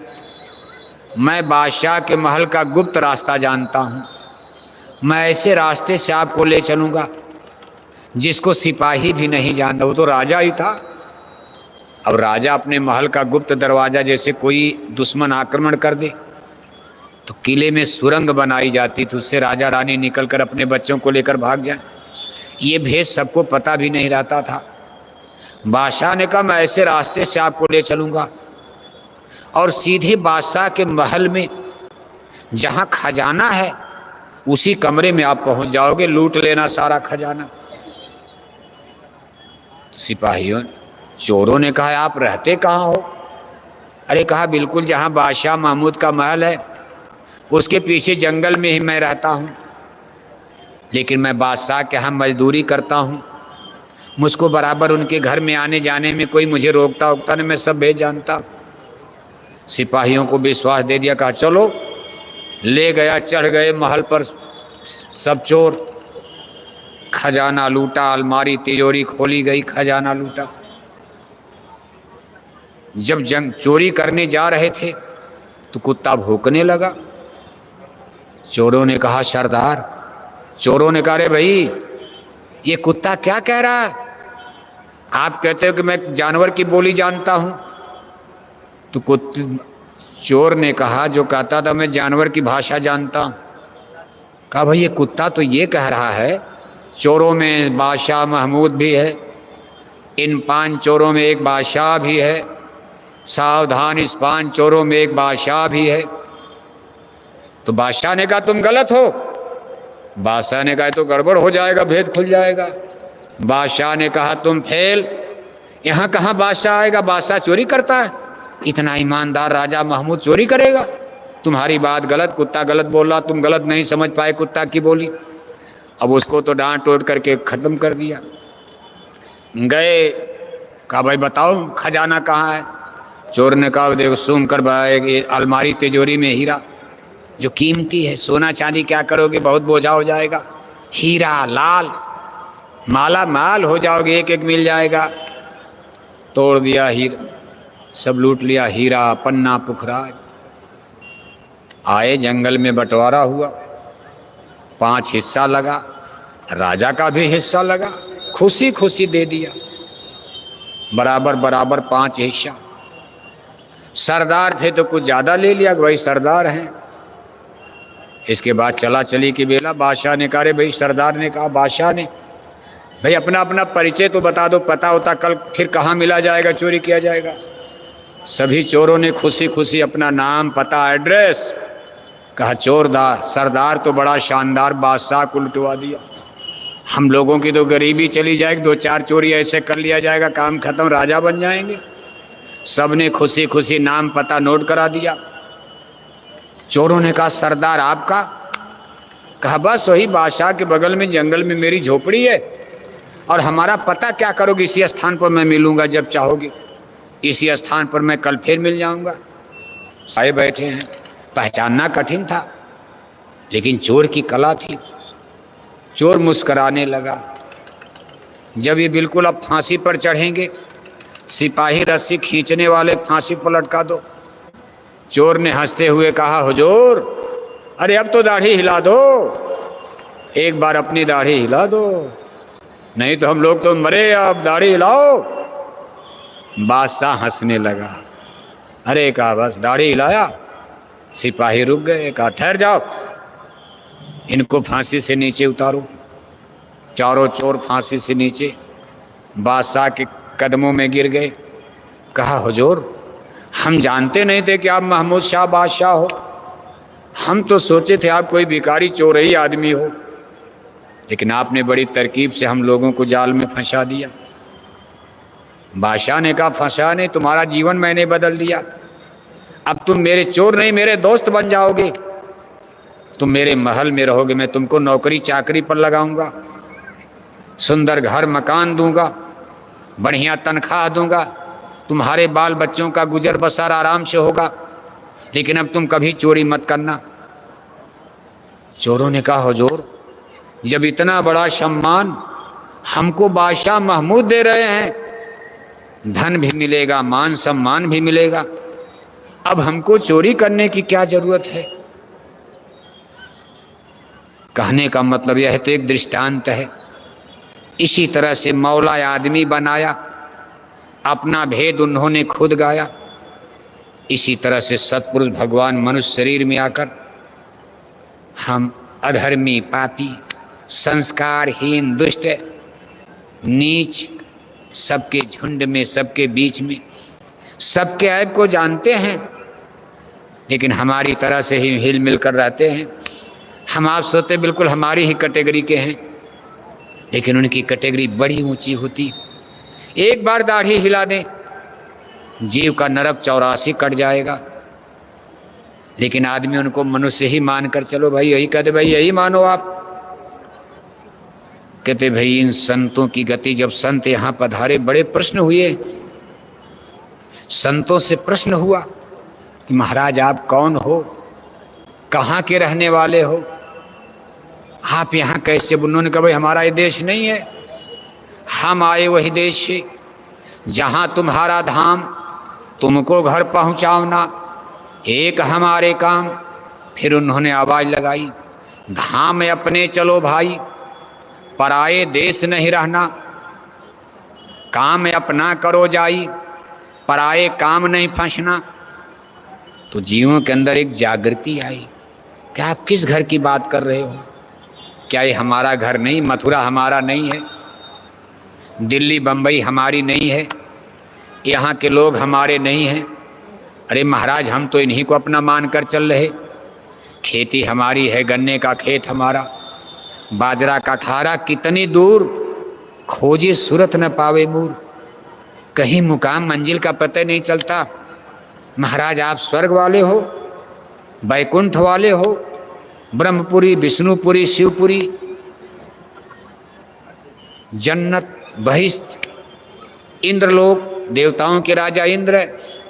मैं बादशाह के महल का गुप्त रास्ता जानता हूँ, मैं ऐसे रास्ते से आपको ले चलूँगा जिसको सिपाही भी नहीं जानता। वो तो राजा ही था। अब राजा अपने महल का गुप्त दरवाज़ा, जैसे कोई दुश्मन आक्रमण कर दे तो किले में सुरंग बनाई जाती थी, उससे राजा रानी निकलकर अपने बच्चों को लेकर भाग जाए। ये भेद सबको पता भी नहीं रहता था। बादशाह ने कहा मैं ऐसे रास्ते से आपको ले चलूँगा और सीधे बादशाह के महल में जहाँ खजाना है उसी कमरे में आप पहुँच जाओगे, लूट लेना सारा खजाना। सिपाहियों चोरों ने कहा आप रहते कहाँ हो? अरे कहा बिल्कुल जहाँ बादशाह महमूद का महल है उसके पीछे जंगल में ही मैं रहता हूँ, लेकिन मैं बादशाह के यहाँ मजदूरी करता हूँ, मुझको बराबर उनके घर में आने जाने में कोई मुझे रोकता उकता नहीं, मैं सब भेज जानता। सिपाहियों को विश्वास दे दिया, कहा चलो, ले गया, चढ़ गए महल पर सब चोर, खजाना लूटा, अलमारी तिजोरी खोली गई, खजाना लूटा। जब चोरी करने जा रहे थे तो कुत्ता भौंकने लगा। चोरों ने कहा सरदार, चोरों ने कहा अरे भाई ये कुत्ता क्या कह रहा है? आप कहते हो कि मैं जानवर की बोली जानता हूं। तो चोर ने कहा जो कहता था मैं जानवर की भाषा जानता हूं। कहा भाई ये कुत्ता तो ये कह रहा है चोरों में बादशाह महमूद भी है, इन 5 चोरों में एक बादशाह भी है, सावधान इस 5 चोरों में एक बादशाह भी है। तो बादशाह ने कहा तुम गलत हो। बादशाह ने कहा तो गड़बड़ हो जाएगा, भेद खुल जाएगा। बादशाह ने कहा तुम फेल, यहाँ कहाँ बादशाह आएगा, बादशाह चोरी करता है, इतना ईमानदार राजा महमूद चोरी करेगा? तुम्हारी बात गलत, कुत्ता गलत बोल रहा, तुम गलत नहीं समझ पाए कुत्ता की बोली। अब उसको तो डांट टोट करके ख़त्म कर दिया। गए, कहा भाई बताओ खजाना कहाँ है? चोर ने कहा देखो सूम कर भाई अलमारी तिजोरी में हीरा जो कीमती है, सोना चांदी क्या करोगे, बहुत बोझा हो जाएगा, हीरा लाल माला माल हो जाओगे, एक एक मिल जाएगा। तोड़ दिया हीरा, सब लूट लिया, हीरा पन्ना पुखराज। आए जंगल में बंटवारा हुआ, 5 हिस्सा लगा, राजा का भी हिस्सा लगा, खुशी खुशी दे दिया, बराबर बराबर 5 हिस्सा। सरदार थे तो कुछ ज़्यादा ले लिया, भाई सरदार हैं। इसके बाद चला चली की बेला, बादशाह ने कहा रे भाई, सरदार ने कहा बादशाह ने भाई अपना अपना परिचय तो बता दो, पता होता कल फिर कहाँ मिला जाएगा, चोरी किया जाएगा। सभी चोरों ने खुशी खुशी अपना नाम पता एड्रेस कहा। सरदार तो बड़ा शानदार बादशाह को लुटवा दिया, हम लोगों की तो गरीबी चली जाएगी, 2-4 चोरी ऐसे कर लिया जाएगा, काम खत्म, राजा बन जाएंगे। सब ने खुशी खुशी नाम पता नोट करा दिया। चोरों ने कहा सरदार आपका? कहा बस वही बादशाह के बगल में जंगल में मेरी झोपड़ी है, और हमारा पता क्या करोगे, इसी स्थान पर मैं मिलूंगा जब चाहोगे, इसी स्थान पर मैं कल फिर मिल जाऊंगा। साए बैठे हैं, पहचानना कठिन था, लेकिन चोर की कला थी। चोर मुस्कराने लगा। जब ये बिल्कुल अब फांसी पर चढ़ेंगे, सिपाही रस्सी खींचने वाले फांसी पर लटका दो। चोर ने हंसते हुए कहा हुजूर अरे अब तो दाढ़ी हिला दो, एक बार अपनी दाढ़ी हिला दो, नहीं तो हम लोग तो मरे, अब दाढ़ी हिलाओ। बादशाह हंसने लगा। अरे कहा बस दाढ़ी हिलाया, सिपाही रुक गए, कहा ठहर जाओ, इनको फांसी से नीचे उतारो। चारों चोर फांसी से नीचे बादशाह के कदमों में गिर गए। कहा हुजूर, हम जानते नहीं थे कि आप महमूद शाह बादशाह हो, हम तो सोचे थे आप कोई भिखारी चोरही आदमी हो, लेकिन आपने बड़ी तरकीब से हम लोगों को जाल में फंसा दिया। बादशाह ने कहा फंसा नहीं, तुम्हारा जीवन मैंने बदल दिया, अब तुम मेरे चोर नहीं मेरे दोस्त बन जाओगे, तुम मेरे महल में रहोगे, मैं तुमको नौकरी चाकरी पर लगाऊंगा, सुंदर घर मकान दूंगा, बढ़िया तनख्वाह दूंगा, तुम्हारे बाल बच्चों का गुजर बसर आराम से होगा, लेकिन अब तुम कभी चोरी मत करना। चोरों ने कहा हुजूर, जब इतना बड़ा सम्मान हमको बादशाह महमूद दे रहे हैं, धन भी मिलेगा मान सम्मान भी मिलेगा, अब हमको चोरी करने की क्या जरूरत है। कहने का मतलब यह तो एक दृष्टांत है। इसी तरह से मौला आदमी बनाया, अपना भेद उन्होंने खुद गाया। इसी तरह से सतपुरुष भगवान मनुष्य शरीर में आकर हम अधर्मी पापी संस्कारहीन दुष्ट नीच सबके झुंड में सबके बीच में सबके ऐब को जानते हैं, लेकिन हमारी तरह से ही हिल मिल कर रहते हैं। हम आप सोचते बिल्कुल हमारी ही कैटेगरी के हैं, लेकिन उनकी कैटेगरी बड़ी ऊंची होती। एक बार दाढ़ी हिला दें, जीव का नरक 84 कट जाएगा, लेकिन आदमी उनको मनुष्य ही मानकर चलो भाई, यही कहते भाई यही मानो आप। कहते भाई इन संतों की गति, जब संत यहाँ पधारे बड़े प्रश्न हुए। संतों से प्रश्न हुआ कि महाराज आप कौन हो, कहाँ के रहने वाले हो, आप यहाँ कैसे। उन्होंने कहा भाई हमारा ये देश नहीं है, हम आए वही देश से जहाँ तुम्हारा धाम, तुमको घर पहुँचाओना एक हमारे काम। फिर उन्होंने आवाज़ लगाई, धाम अपने चलो भाई, पराए देश नहीं रहना, काम अपना करो जाई, पराए काम नहीं फंसना। तो जीवों के अंदर एक जागृति आई, क्या आप किस घर की बात कर रहे हो, क्या ये हमारा घर नहीं, मथुरा हमारा नहीं है, दिल्ली बम्बई हमारी नहीं है, यहाँ के लोग हमारे नहीं हैं। अरे महाराज हम तो इन्हीं को अपना मान कर चल रहे, खेती हमारी है, गन्ने का खेत हमारा, बाजरा का खारा कितनी दूर, खोजे सूरत न पावे मूर, कहीं मुकाम मंजिल का पता नहीं चलता। महाराज आप स्वर्ग वाले हो, बैकुंठ वाले हो, ब्रह्मपुरी विष्णुपुरी शिवपुरी, जन्नत बहिष्ठ इंद्रलोक, देवताओं के राजा इंद्र।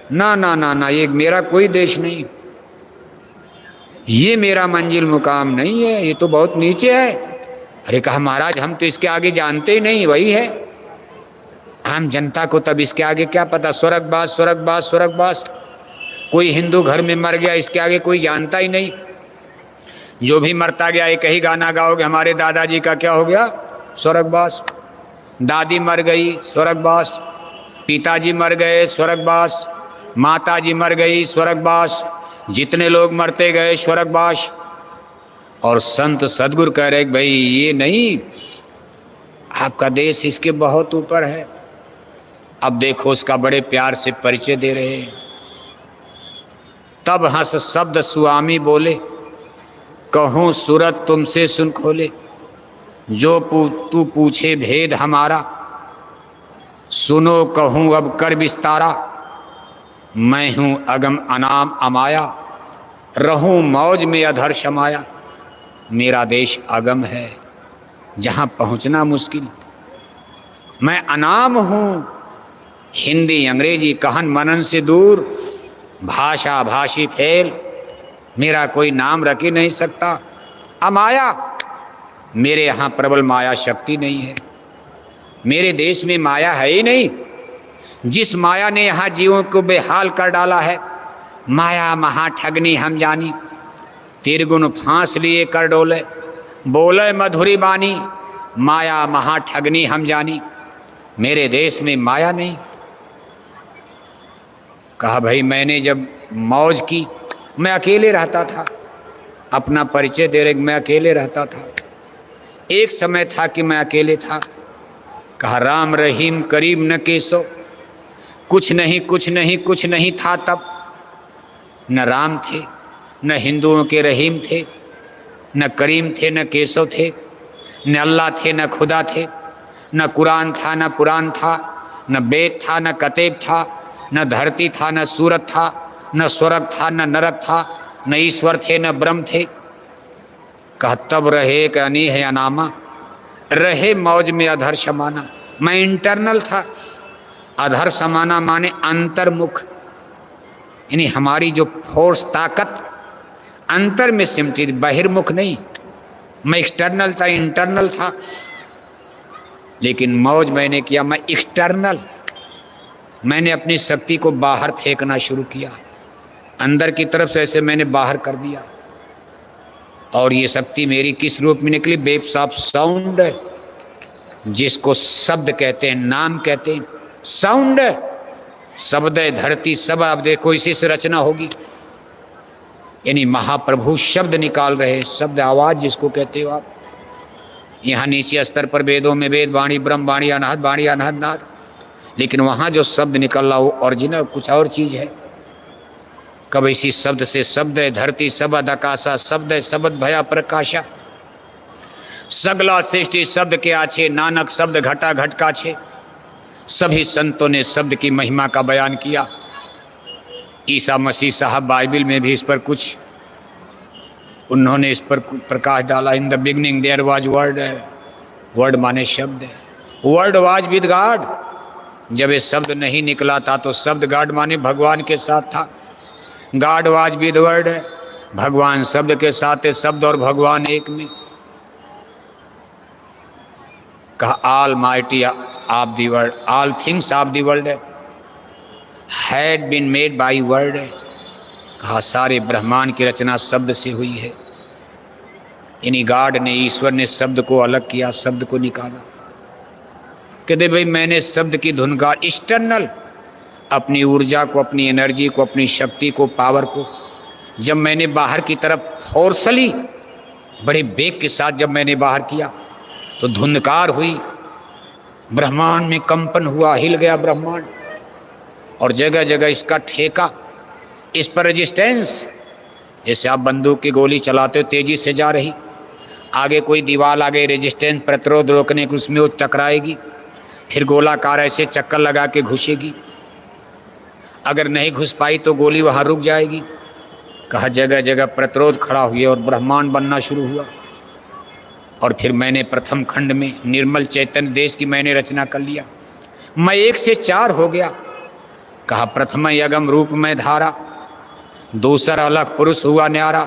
ना ना ना ना, ये मेरा कोई देश नहीं, ये मेरा मंजिल मुकाम नहीं है, ये तो बहुत नीचे है। अरे कहा महाराज हम तो इसके आगे जानते ही नहीं, वही है। आम जनता को तब इसके आगे क्या पता, स्वर्गवास स्वर्गवास स्वर्गवास। कोई हिंदू घर में मर गया, इसके आगे कोई जानता ही नहीं। जो भी मरता गया एक ही गाना गाओगे, हमारे दादाजी का क्या हो गया, स्वर्गवास, दादी मर गई स्वर्गवास, पिताजी मर गए स्वर्गवास, माताजी मर गई स्वर्गवास, जितने लोग मरते गए स्वर्गवास। और संत सदगुरु कह रहे भाई ये नहीं, आपका देश इसके बहुत ऊपर है। अब देखो उसका बड़े प्यार से परिचय दे रहे हैं। तब हंस शब्द स्वामी बोले, कहूँ सूरत तुमसे सुन खोले, जो तू पूछे भेद हमारा, सुनो कहूँ अब कर विस्तारा। मैं हूँ अगम अनाम अमाया, रहूँ मौज में अधर शमाया। मेरा देश अगम है, जहाँ पहुँचना मुश्किल। मैं अनाम हूँ, हिंदी अंग्रेजी कहन मनन से दूर, भाषा भाषी फेल, मेरा कोई नाम रख ही नहीं सकता। अमाया, मेरे यहाँ प्रबल माया शक्ति नहीं है, मेरे देश में माया है ही नहीं। जिस माया ने यहाँ जीवों को बेहाल कर डाला है, माया महा ठगनी हम जानी, तिरगुन फांस लिए कर डोले, बोले मधुरी बानी, माया महा ठगनी हम जानी। मेरे देश में माया नहीं। कहा भाई मैंने जब मौज की, मैं अकेले रहता था, अपना परिचय दे रहे मैं अकेले रहता था, एक समय था कि मैं अकेले था। कहा राम रहीम करीम न केसो, कुछ नहीं कुछ नहीं कुछ नहीं था तब। न राम थे, न हिंदुओं के रहीम थे, न करीम थे, न केसो थे, न अल्लाह थे, न खुदा थे, न कुरान था, न पुराण था, न वेद था, न कतेब था, न धरती था, न सूरत था, न स्वर्ग था, न नरक था, न ईश्वर थे, न ब्रह्म थे। कहा तब रहे कि अनी है अनामा, रहे मौज में अधर समाना। मैं इंटरनल था। अधर समाना माने अंतर्मुख, यानी हमारी जो फोर्स ताकत अंतर में सिमटी, बहिर्मुख नहीं। मैं एक्सटर्नल था, इंटरनल था, लेकिन मौज मैंने किया मैं एक्सटर्नल। मैंने अपनी शक्ति को बाहर फेंकना शुरू किया, अंदर की तरफ से ऐसे मैंने बाहर कर दिया। और ये शक्ति मेरी किस रूप में निकली? वेव्स ऑफ साउंड, जिसको शब्द कहते हैं, नाम कहते हैं। साउंड, शब्द है, धरती सब आप देखो इसी से रचना होगी। यानी महाप्रभु शब्द निकाल रहे, शब्द आवाज जिसको कहते हो आप। यहाँ नीचे स्तर पर वेदों में वेद वाणी, ब्रह्म वाणी, अनाहत वाणी, अनाहत नाद, लेकिन वहाँ जो शब्द निकल रहा वो ओरिजिनल कुछ और चीज़ है। कब इसी शब्द से शब्द है धरती सबद आकाशा, शब्द है शब्द भया प्रकाशा। सगला सृष्टि शब्द के आछे, नानक शब्द घटा घटका छे। सभी संतों ने शब्द की महिमा का बयान किया। ईसा मसीह साहब बाइबल में भी इस पर कुछ उन्होंने इस पर प्रकाश डाला। In the beginning there was word, word माने शब्द है। वर्ड वाज विद गॉड, जब ये शब्द नहीं निकला था तो शब्द गॉड माने भगवान के साथ था। गॉड वाज विद वर्ड, भगवान शब्द के साथ है, शब्द और भगवान एक में। कहा almighty of the world, all things of the world had been made by word. कहा सारे ब्रह्मांड की रचना शब्द से हुई है। यानी गॉड ने, ईश्वर ने शब्द को अलग किया, शब्द को निकाला। कहते भाई मैंने शब्द की धुन का एक्सटर्नल, अपनी ऊर्जा को, अपनी एनर्जी को, अपनी शक्ति को, पावर को जब मैंने बाहर की तरफ फोर्सली बड़े वेग के साथ जब मैंने बाहर किया तो धुंधकार हुई, ब्रह्मांड में कंपन हुआ, हिल गया ब्रह्मांड। और जगह जगह इसका ठेका, इस पर रेजिस्टेंस। जैसे आप बंदूक की गोली चलाते हो, तेजी से जा रही, आगे कोई दीवार आ गई, रेजिस्टेंस प्रतिरोध रोकने की, उसमें वो टकराएगी, फिर गोलाकार ऐसे चक्कर लगा के घुसेगी। अगर नहीं घुस पाई तो गोली वहाँ रुक जाएगी। कहा जगह जगह प्रतिरोध खड़ा हुए और ब्रह्मांड बनना शुरू हुआ। और फिर मैंने प्रथम खंड में निर्मल चैतन्य देश की मैंने रचना कर लिया। मैं 1 से 4 हो गया। कहा प्रथम यगम रूप में धारा, दूसर अलग पुरुष हुआ न्यारा,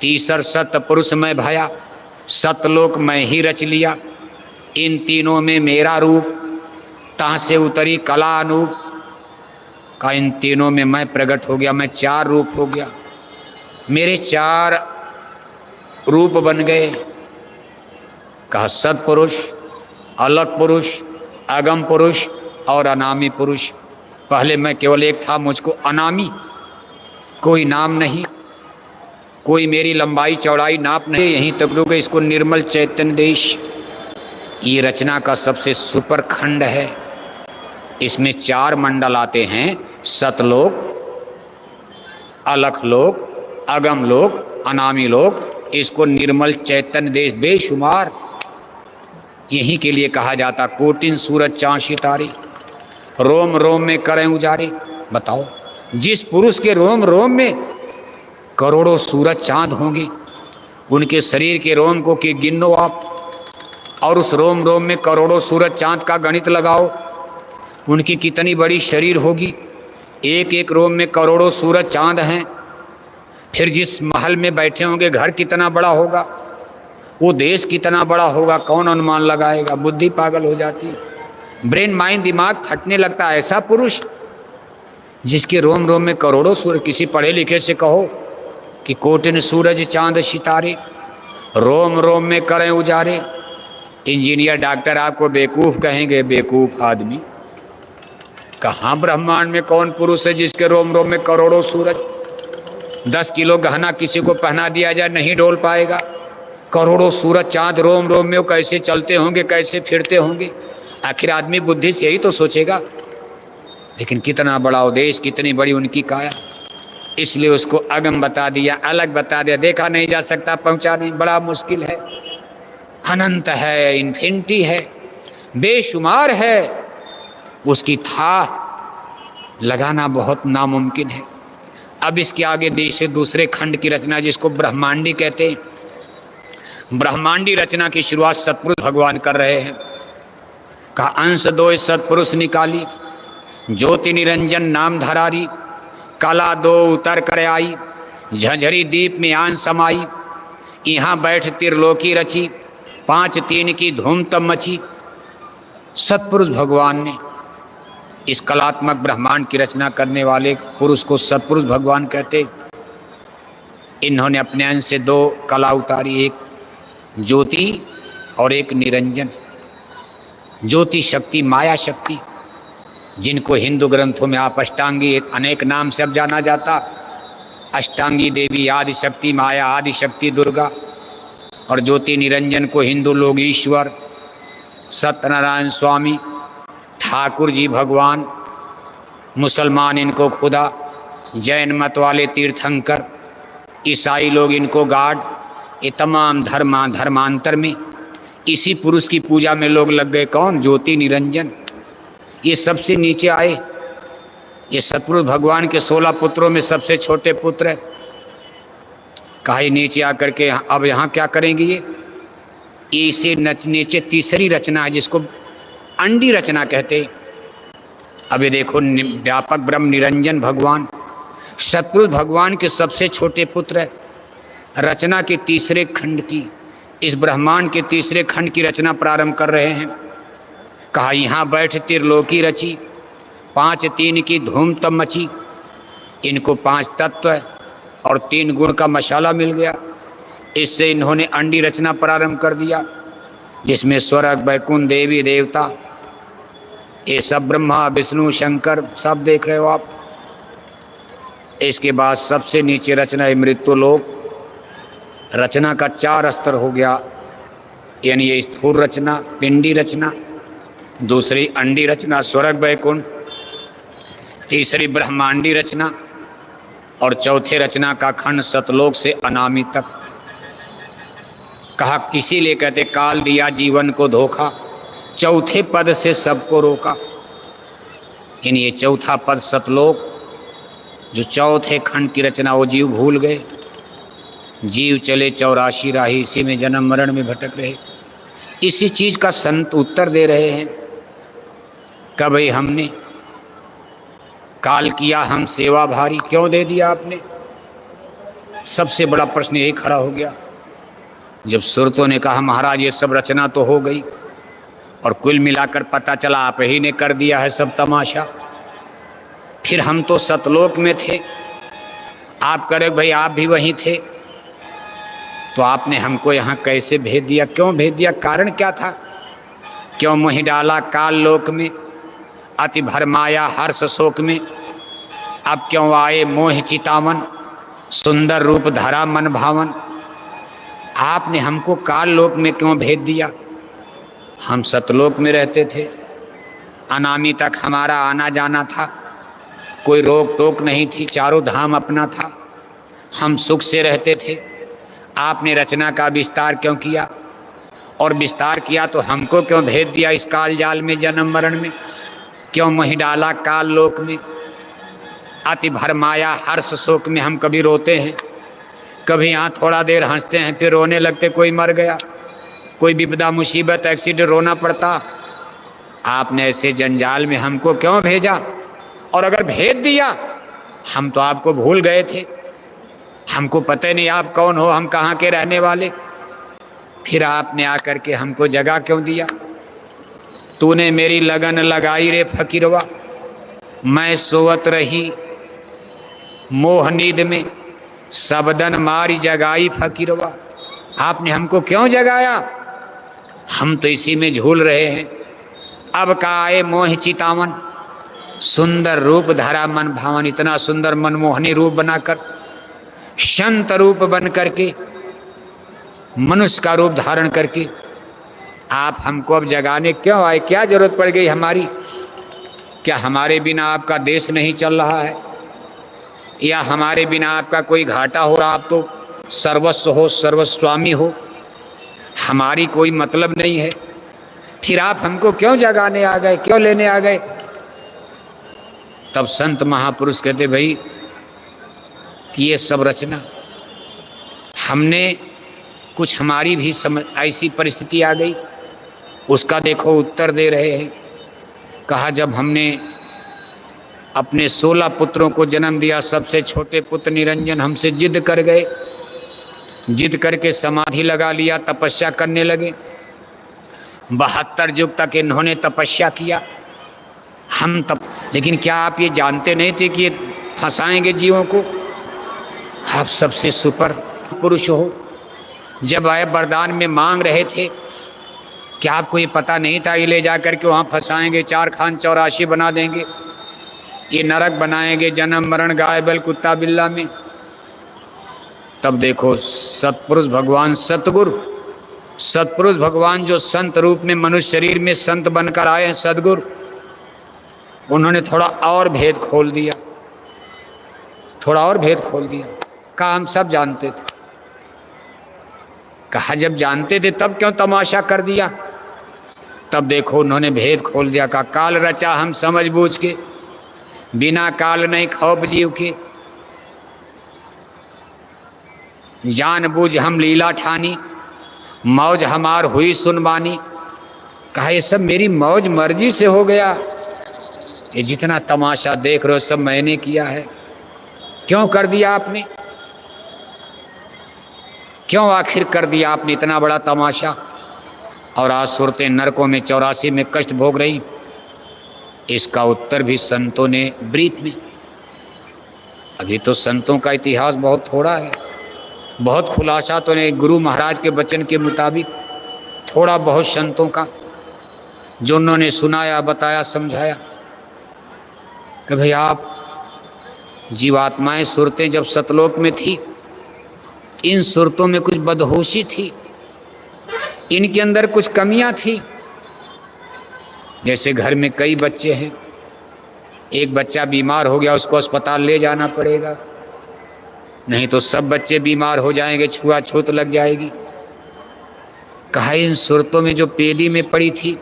तीसर सत्य पुरुष में भया, सतलोक मैं ही रच लिया। इन तीनों में मेरा रूप, तहाँ से उतरी कला अनूप। का इन तीनों में मैं प्रकट हो गया, मैं 4 रूप हो गया, मेरे 4 रूप बन गए। कहा सत्पुरुष, अलग पुरुष, अगम पुरुष और अनामी पुरुष। पहले मैं केवल एक था, मुझको अनामी, कोई नाम नहीं, कोई मेरी लंबाई चौड़ाई नाप नहीं, यहीं तक लोग। इसको निर्मल चैतन्य देश, ये रचना का सबसे सुपर खंड है। इसमें 4 मंडल आते हैं, सतलोक, अलख लोक, अगम लोक, अनामी लोक। इसको निर्मल चैतन्य देश बेशुमार, यहीं के लिए कहा जाता कोटिन सूरज चाँद सितारे, रोम रोम में करें उजारे। बताओ, जिस पुरुष के रोम रोम में करोड़ों सूरज चांद होंगे, उनके शरीर के रोम को कि गिनो आप, और उस रोम रोम में करोड़ों सूरज चांद का गणित लगाओ, उनकी कितनी बड़ी शरीर होगी। एक एक रोम में करोड़ों सूरज चांद हैं। फिर जिस महल में बैठे होंगे, घर कितना बड़ा होगा, वो देश कितना बड़ा होगा, कौन अनुमान लगाएगा। बुद्धि पागल हो जाती, ब्रेन माइंड दिमाग फटने लगता। ऐसा पुरुष जिसके रोम रोम में करोड़ों सूरज। किसी पढ़े लिखे से कहो कि कोटिन सूरज चांद सितारे, रोम रोम में करें उजारे। इंजीनियर डॉक्टर आपको बेवकूफ़ कहेंगे, बेवकूफ़ आदमी। कहाँ ब्रह्मांड में कौन पुरुष है जिसके रोम रोम में करोड़ों सूरज। 10 किलो गहना किसी को पहना दिया जाए, नहीं डोल पाएगा। करोड़ों सूरज चांद रोम रोम में वो कैसे चलते होंगे, कैसे फिरते होंगे। आखिर आदमी बुद्धि से यही तो सोचेगा। लेकिन कितना बड़ा उद्देश्य, कितनी बड़ी उनकी काया। इसलिए उसको अगम बता दिया, अलग बता दिया। देखा नहीं जा सकता, पहुंचा नहीं, बड़ा मुश्किल है। अनंत है, इन्फिनिटी है, बेशुमार है। उसकी था लगाना बहुत नामुमकिन है। अब इसके आगे दूसरे खंड की रचना, जिसको ब्रह्मांडी कहते हैं। ब्रह्मांडी रचना की शुरुआत सतपुरुष भगवान कर रहे हैं। कहा अंश दो सतपुरुष निकाली, ज्योति निरंजन नाम धरारी। कला दो उतर कर आई, झंझरी दीप में आन समाई। यहाँ बैठ त्रिलोकी रची, पांच तीन की धूम तब मची। सतपुरुष भगवान ने इस कलात्मक ब्रह्मांड की रचना करने वाले पुरुष को सतपुरुष भगवान कहते। इन्होंने अपने अंश से दो कला उतारी, एक ज्योति और एक निरंजन। ज्योति शक्ति, माया शक्ति, जिनको हिंदू ग्रंथों में आप अष्टांगी अनेक नाम से अब जाना जाता। अष्टांगी देवी आदि शक्ति, माया आदि शक्ति दुर्गा, और ज्योति निरंजन को हिंदू लोग ईश्वर, सत्यनारायण स्वामी, ठाकुर जी भगवान, मुसलमान इनको खुदा, जैन मत वाले तीर्थंकर, ईसाई लोग इनको गॉड। ये तमाम धर्मांतर में इसी पुरुष की पूजा में लोग लग गए। कौन? ज्योति निरंजन। ये सबसे नीचे आए। ये सतपुरुष भगवान के 16 पुत्रों में सबसे छोटे पुत्र है। कहा नीचे आकर के अब यहाँ क्या करेंगे ये? इसे नीचे तीसरी रचना है, जिसको अंडी रचना कहते। अभी देखो, व्यापक ब्रह्म निरंजन भगवान सतपुरुष भगवान के सबसे छोटे पुत्र है। रचना के तीसरे खंड की, इस ब्रह्मांड के तीसरे खंड की रचना प्रारंभ कर रहे हैं। कहा यहाँ बैठ त्रिलोकी रची, पांच तीन की धूम तब मची। इनको 5 तत्व और 3 गुण का मसाला मिल गया। इससे इन्होंने अंडी रचना प्रारंभ कर दिया, जिसमें स्वर्ग, वैकुंठ, देवी देवता, ये सब ब्रह्मा विष्णु शंकर सब देख रहे हो आप। इसके बाद सबसे नीचे रचना है मृत्युलोक। रचना का 4 स्तर हो गया, यानी ये स्थूल रचना, पिंडी रचना, दूसरी अंडी रचना स्वर्ग वैकुंठ, तीसरी ब्रह्मांडी रचना, और चौथे रचना का खंड सतलोक से अनामी तक। कहा इसीलिए कहते काल दिया जीवन को धोखा, चौथे पद से सबको रोका। यानी ये चौथा पद सतलोक, जो चौथे खंड की रचना, वो जीव भूल गए। जीव चले 84 राही, इसी में जन्म मरण में भटक रहे। इसी चीज का संत उत्तर दे रहे हैं। कब भाई हमने काल किया हम सेवा भारी, क्यों दे दिया आपने? सबसे बड़ा प्रश्न यही खड़ा हो गया। जब सुरतों ने कहा महाराज ये सब रचना तो हो गई, और कुल मिलाकर पता चला आप ही ने कर दिया है सब तमाशा। फिर हम तो सतलोक में थे, आप करे भाई आप भी वहीं थे, तो आपने हमको यहाँ कैसे भेज दिया? क्यों भेज दिया? कारण क्या था? क्यों मोहि डाला काल लोक में, अति भरमाया हर्ष शोक में। अब क्यों आए मोह चितावन, सुंदर रूप धरा मन भावन। आपने हमको काल लोक में क्यों भेज दिया? हम सतलोक में रहते थे, अनामी तक हमारा आना जाना था, कोई रोक टोक नहीं थी, चारों धाम अपना था, हम सुख से रहते थे। आपने रचना का विस्तार क्यों किया? और विस्तार किया तो हमको क्यों भेज दिया इस काल जाल में, जन्म मरण में? क्यों मोहि डाला काल लोक में, अति भरमाया हर्ष शोक में। हम कभी रोते हैं, कभी यहाँ थोड़ा देर हंसते हैं, फिर रोने लगते, कोई मर गया, कोई विपदा मुसीबत एक्सीडेंट, रोना पड़ता। आपने ऐसे जंजाल में हमको क्यों भेजा? और अगर भेज दिया, हम तो आपको भूल गए थे, हमको पता नहीं आप कौन हो, हम कहाँ के रहने वाले। फिर आपने आकर के हमको जगह क्यों दिया? तूने मेरी लगन लगाई रे फकीरवा, मैं सोवत रही मोह नींद में, सबदन मारी जगाई फकीरवा। आपने हमको क्यों जगाया? हम तो इसी में झूल रहे हैं। अब का आए मोह चितावन, सुंदर रूप धरा मन भावन। इतना सुंदर मनमोहनी रूप बनाकर, संत रूप बन करके मनुष्य का रूप धारण करके आप हमको अब जगाने क्यों आए? क्या जरूरत पड़ गई हमारी? क्या हमारे बिना आपका देश नहीं चल रहा है, या हमारे बिना आपका कोई घाटा हो रहा? आप तो सर्वस्व हो, सर्वस्वामी हो, हमारी कोई मतलब नहीं है, फिर आप हमको क्यों जगाने आ गए, क्यों लेने आ गए? तब संत महापुरुष कहते, भाई कि ये सब रचना हमने कुछ, हमारी भी ऐसी परिस्थिति आ गई, उसका देखो उत्तर दे रहे हैं। कहा जब हमने अपने 16 पुत्रों को जन्म दिया, सबसे छोटे पुत्र निरंजन हमसे जिद कर गए, जिद करके समाधि लगा लिया, तपस्या करने लगे। 72 युग तक इन्होंने तपस्या किया, हम लेकिन क्या आप ये जानते नहीं थे कि ये फंसाएंगे जीवों को? आप सबसे सुपर पुरुष हो, जब आए वरदान में मांग रहे थे, क्या आपको ये पता नहीं था ये ले जाकर के वहाँ फंसाएंगे, 4 खान 84 बना देंगे, ये नरक बनाएंगे, जन्म मरण गाय बैल कुत्ता बिल्ला में? तब देखो सतपुरुष भगवान, सतपुरुष भगवान जो संत रूप में मनुष्य शरीर में संत बनकर आए हैं, सदगुरु, उन्होंने थोड़ा और भेद खोल दिया, थोड़ा और भेद खोल दिया। कहा हम सब जानते थे। कहा जब जानते थे तब क्यों तमाशा कर दिया? तब देखो उन्होंने भेद खोल दिया। कहा काल रचा हम समझ बूझ के, बिना काल नहीं खौफ जीव के, जान बूझ हम लीला ठानी, मौज हमार हुई सुनबानी। कहा ये सब मेरी मौज मर्जी से हो गया, ये जितना तमाशा देख रहे हो सब मैंने किया है। क्यों कर दिया आपने? क्यों आखिर कर दिया आपने इतना बड़ा तमाशा? और आज सूरतें नरकों में 84 में कष्ट भोग रही। इसका उत्तर भी संतों ने ब्रीफ में, अभी तो संतों का इतिहास बहुत थोड़ा है, बहुत खुलासा तो नहीं, गुरु महाराज के वचन के मुताबिक थोड़ा बहुत संतों का जो उन्होंने सुनाया, बताया, समझाया कि भाई आप जीवात्माएं सुरतें जब सतलोक में थी, इन सुरतों में कुछ बदहोशी थी, इनके अंदर कुछ कमियां थी। जैसे घर में कई बच्चे हैं, एक बच्चा बीमार हो गया, उसको अस्पताल ले जाना पड़ेगा, नहीं तो सब बच्चे बीमार हो जाएंगे, छुआछूत लग जाएगी। कहा इन सुरतों में जो पेदी में पड़ी थी,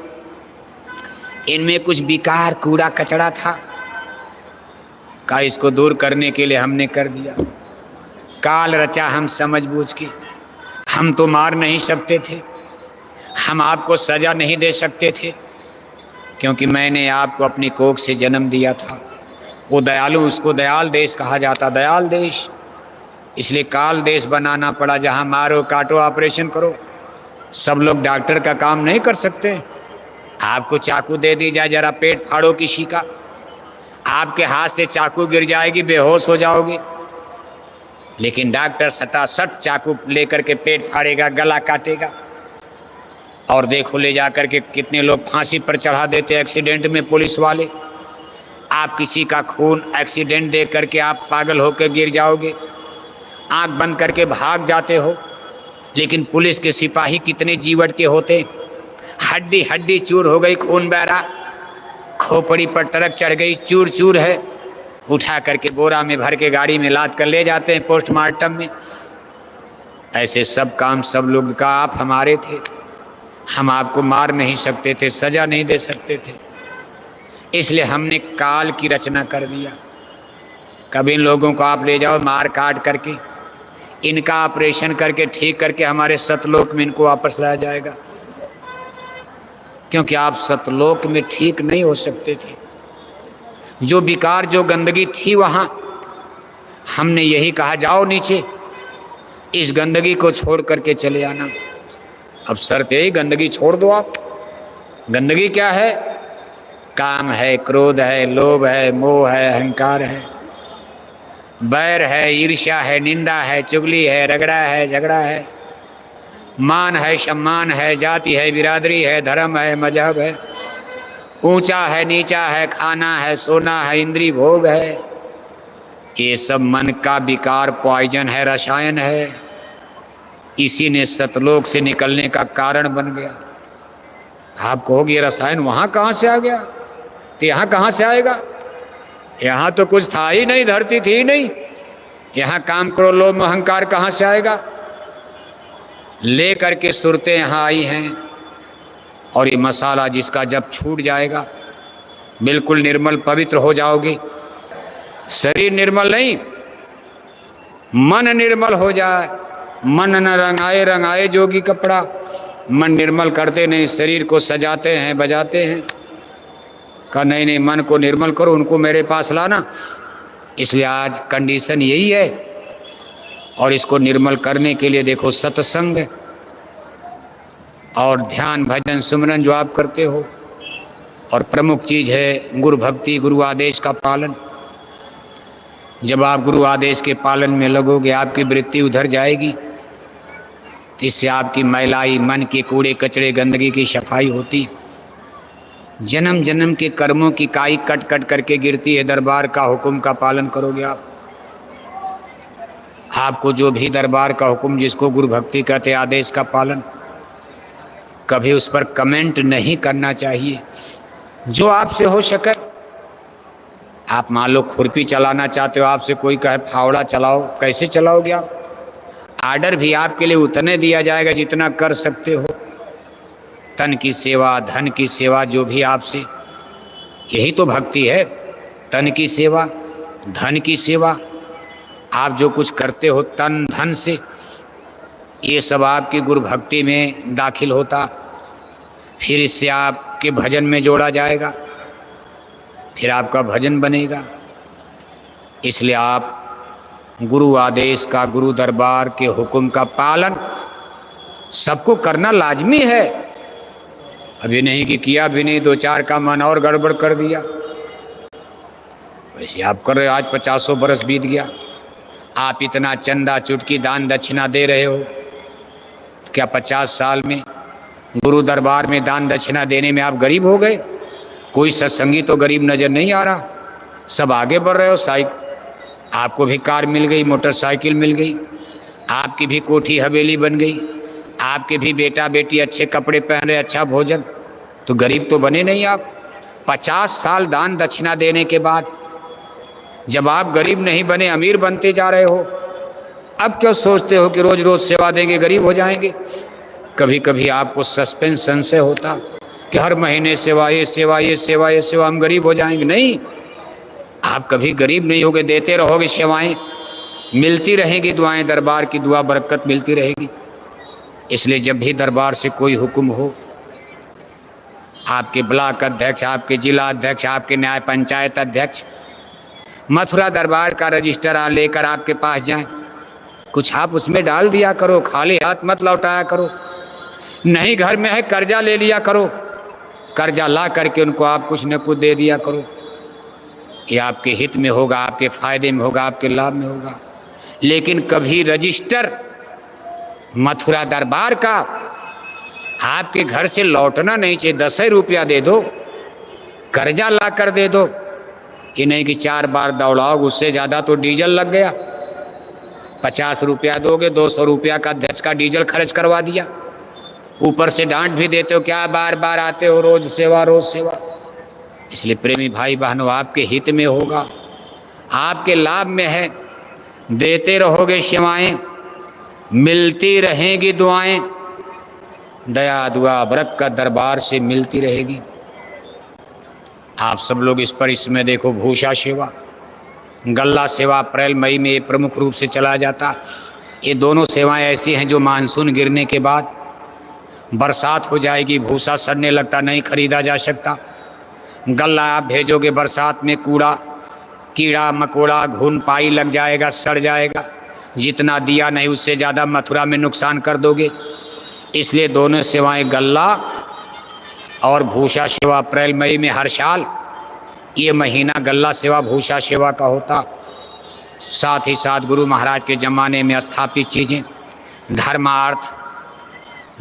इनमें कुछ विकार कूड़ा कचड़ा था, कहा इसको दूर करने के लिए हमने कर दिया। काल रचा हम समझ बूझ के, हम तो मार नहीं सकते थे, हम आपको सजा नहीं दे सकते थे, क्योंकि मैंने आपको अपनी कोख से जन्म दिया था। वो दयालु, उसको दयाल देश कहा जाता, दयाल देश, इसलिए काल देश बनाना पड़ा, जहाँ मारो काटो ऑपरेशन करो। सब लोग डॉक्टर का काम नहीं कर सकते। आपको चाकू दे दी जाए, जरा पेट फाड़ो किसी का, आपके हाथ से चाकू गिर जाएगी, बेहोश हो जाओगे, लेकिन डॉक्टर सटासट चाकू लेकर के पेट फाड़ेगा, गला काटेगा। और देखो ले जाकर के कितने लोग फांसी पर चढ़ा देते एक्सीडेंट में पुलिस वाले। आप किसी का खून एक्सीडेंट देख करके आप पागल होकर गिर जाओगे, आंख बंद करके भाग जाते हो, लेकिन पुलिस के सिपाही कितने जीवट के होते, हड्डी हड्डी चूर हो गई, खून बह रहा, खोपड़ी पर ट्रक चढ़ गई, चूर चूर है, उठा करके बोरा में भर के गाड़ी में लाद कर ले जाते हैं पोस्टमार्टम में। ऐसे सब काम सब लोग का आप हमारे थे, हम आपको मार नहीं सकते थे, सजा नहीं दे सकते थे, इसलिए हमने काल की रचना कर दिया। कभी इन लोगों को आप ले जाओ मार काट करके, इनका ऑपरेशन करके ठीक करके हमारे सतलोक में इनको वापस लाया जाएगा, क्योंकि आप सतलोक में ठीक नहीं हो सकते थे। जो विकार, जो गंदगी थी वहाँ, हमने यही कहा जाओ नीचे, इस गंदगी को छोड़ करके चले आना। अब शर्त यही, गंदगी छोड़ दो आप। गंदगी क्या है? काम है, क्रोध है, लोभ है, मोह है, अहंकार है, बैर है, ईर्ष्या है, निंदा है, चुगली है, रगड़ा है, झगड़ा है, मान है, सम्मान है, जाति है, बिरादरी है, धर्म है, मजहब है, ऊंचा है, नीचा है, खाना है, सोना है, इंद्री भोग है। ये सब मन का विकार, पॉइजन है, रसायन है। इसी ने सतलोक से निकलने का कारण बन गया। आप कहोगे ये रसायन वहाँ कहाँ से आ गया, तो यहाँ कहाँ से आएगा? यहाँ तो कुछ था ही नहीं, धरती थी ही नहीं। यहाँ काम क्रोध लोभ अहंकार कहाँ से आएगा? ले करके सुरतें यहाँ आई हैं। और ये मसाला जिसका जब छूट जाएगा बिल्कुल निर्मल पवित्र हो जाओगे। शरीर निर्मल नहीं, मन निर्मल हो जाए। मन न रंगाए रंगाए जोगी कपड़ा। मन निर्मल करते नहीं, शरीर को सजाते हैं बजाते हैं। कहा नहीं नहीं, मन को निर्मल करो, उनको मेरे पास लाना। इसलिए आज कंडीशन यही है। और इसको निर्मल करने के लिए देखो सत्संग और ध्यान भजन सुमरन जो आप करते हो, और प्रमुख चीज़ है गुरु भक्ति, गुरु आदेश का पालन। जब आप गुरु आदेश के पालन में लगोगे आपकी वृत्ति उधर जाएगी, तो इससे आपकी मैलाई, मन के कूड़े कचड़े गंदगी की सफाई होती। जन्म जन्म के कर्मों की काई कट कट करके गिरती है। दरबार का हुक्म का पालन करोगे आपको जो भी दरबार का हुक्म, जिसको गुरु भक्ति कहते आदेश का पालन, कभी उस पर कमेंट नहीं करना चाहिए। जो आपसे हो सके। आप मान लो खुरपी चलाना चाहते हो, आपसे कोई कहे फावड़ा चलाओ, कैसे चलाओगे आप? आर्डर भी आपके लिए उतने दिया जाएगा जितना कर सकते हो। तन की सेवा, धन की सेवा, जो भी आपसे, यही तो भक्ति है। तन की सेवा, धन की सेवा, आप जो कुछ करते हो तन धन से, ये सब आपकी गुरु भक्ति में दाखिल होता। फिर इससे आपके भजन में जोड़ा जाएगा, फिर आपका भजन बनेगा। इसलिए आप गुरु आदेश का, गुरु दरबार के हुक्म का पालन सबको करना लाजमी है। अभी नहीं कि किया भी नहीं, दो चार का मन और गड़बड़ कर दिया। वैसे आप कर रहे हो, आज 50 बरस बीत गया, आप इतना चंदा चुटकी दान दक्षिणा दे रहे हो, तो क्या 50 साल में गुरु दरबार में दान दक्षिणा देने में आप गरीब हो गए? कोई सत्संगी तो गरीब नजर नहीं आ रहा। सब आगे बढ़ रहे हो। आपको भी कार मिल गई, मोटरसाइकिल मिल गई, आपकी भी कोठी हवेली बन गई, आपके भी बेटा बेटी अच्छे कपड़े पहन रहे, अच्छा भोजन, तो गरीब तो बने नहीं आप। 50 साल दान दक्षिणा देने के बाद जब आप गरीब नहीं बने, अमीर बनते जा रहे हो, अब क्यों सोचते हो कि रोज रोज सेवा देंगे गरीब हो जाएंगे? कभी कभी आपको सस्पेंस संशय होता कि हर महीने सेवा, ये सेवा, ये सेवा, ये सेवा, हम गरीब हो जाएंगे। नहीं, आप कभी गरीब नहीं होगे, देते रहोगे सेवाएं, मिलती रहेंगी दुआएं, दरबार की दुआ बरकत मिलती रहेगी। इसलिए जब भी दरबार से कोई हुक्म हो, आपके ब्लॉक अध्यक्ष, आपके जिला अध्यक्ष, आपके न्याय पंचायत अध्यक्ष मथुरा दरबार का रजिस्टर लेकर आपके पास जाएं, कुछ आप उसमें डाल दिया करो, खाली हाथ मत लौटाया करो। नहीं घर में है कर्जा ले लिया करो, कर्जा ला करके उनको आप कुछ न कुछ दे दिया करो। ये आपके हित में होगा, आपके फायदे में होगा, आपके लाभ में होगा। लेकिन कभी रजिस्टर मथुरा दरबार का आपके घर से लौटना नहीं चाहिए। 10 रुपया दे दो, कर्जा ला कर दे दो। ये नहीं कि 4 बार दौड़ाओ, उससे ज़्यादा तो डीजल लग गया। 50 रुपया दोगे, 200 रुपया का अध्यक्ष का डीजल खर्च करवा दिया, ऊपर से डांट भी देते हो, क्या बार बार आते हो, रोज सेवा रोज सेवा। इसलिए प्रेमी भाई बहनों, आपके हित में होगा, आपके लाभ में है। देते रहोगे सेवाएं, मिलती रहेंगी दुआएं, दया दुआ बरकत दरबार से मिलती रहेगी। आप सब लोग इस पर इसमें देखो, भूषा सेवा, गल्ला सेवा अप्रैल मई में प्रमुख रूप से चला जाता। ये दोनों सेवाएं ऐसी हैं जो मानसून गिरने के बाद बरसात हो जाएगी, भूसा सड़ने लगता, नहीं खरीदा जा सकता। गल्ला आप भेजोगे, बरसात में कूड़ा कीड़ा मकोड़ा घुन पाई लग जाएगा, सड़ जाएगा। जितना दिया नहीं उससे ज़्यादा मथुरा में नुकसान कर दोगे। इसलिए दोनों सेवाएं, गल्ला और भूषा सेवा, अप्रैल मई में हर साल ये महीना गल्ला सेवा भूषा सेवा का होता। साथ ही साथ गुरु महाराज के ज़माने में स्थापित चीज़ें, धर्मार्थ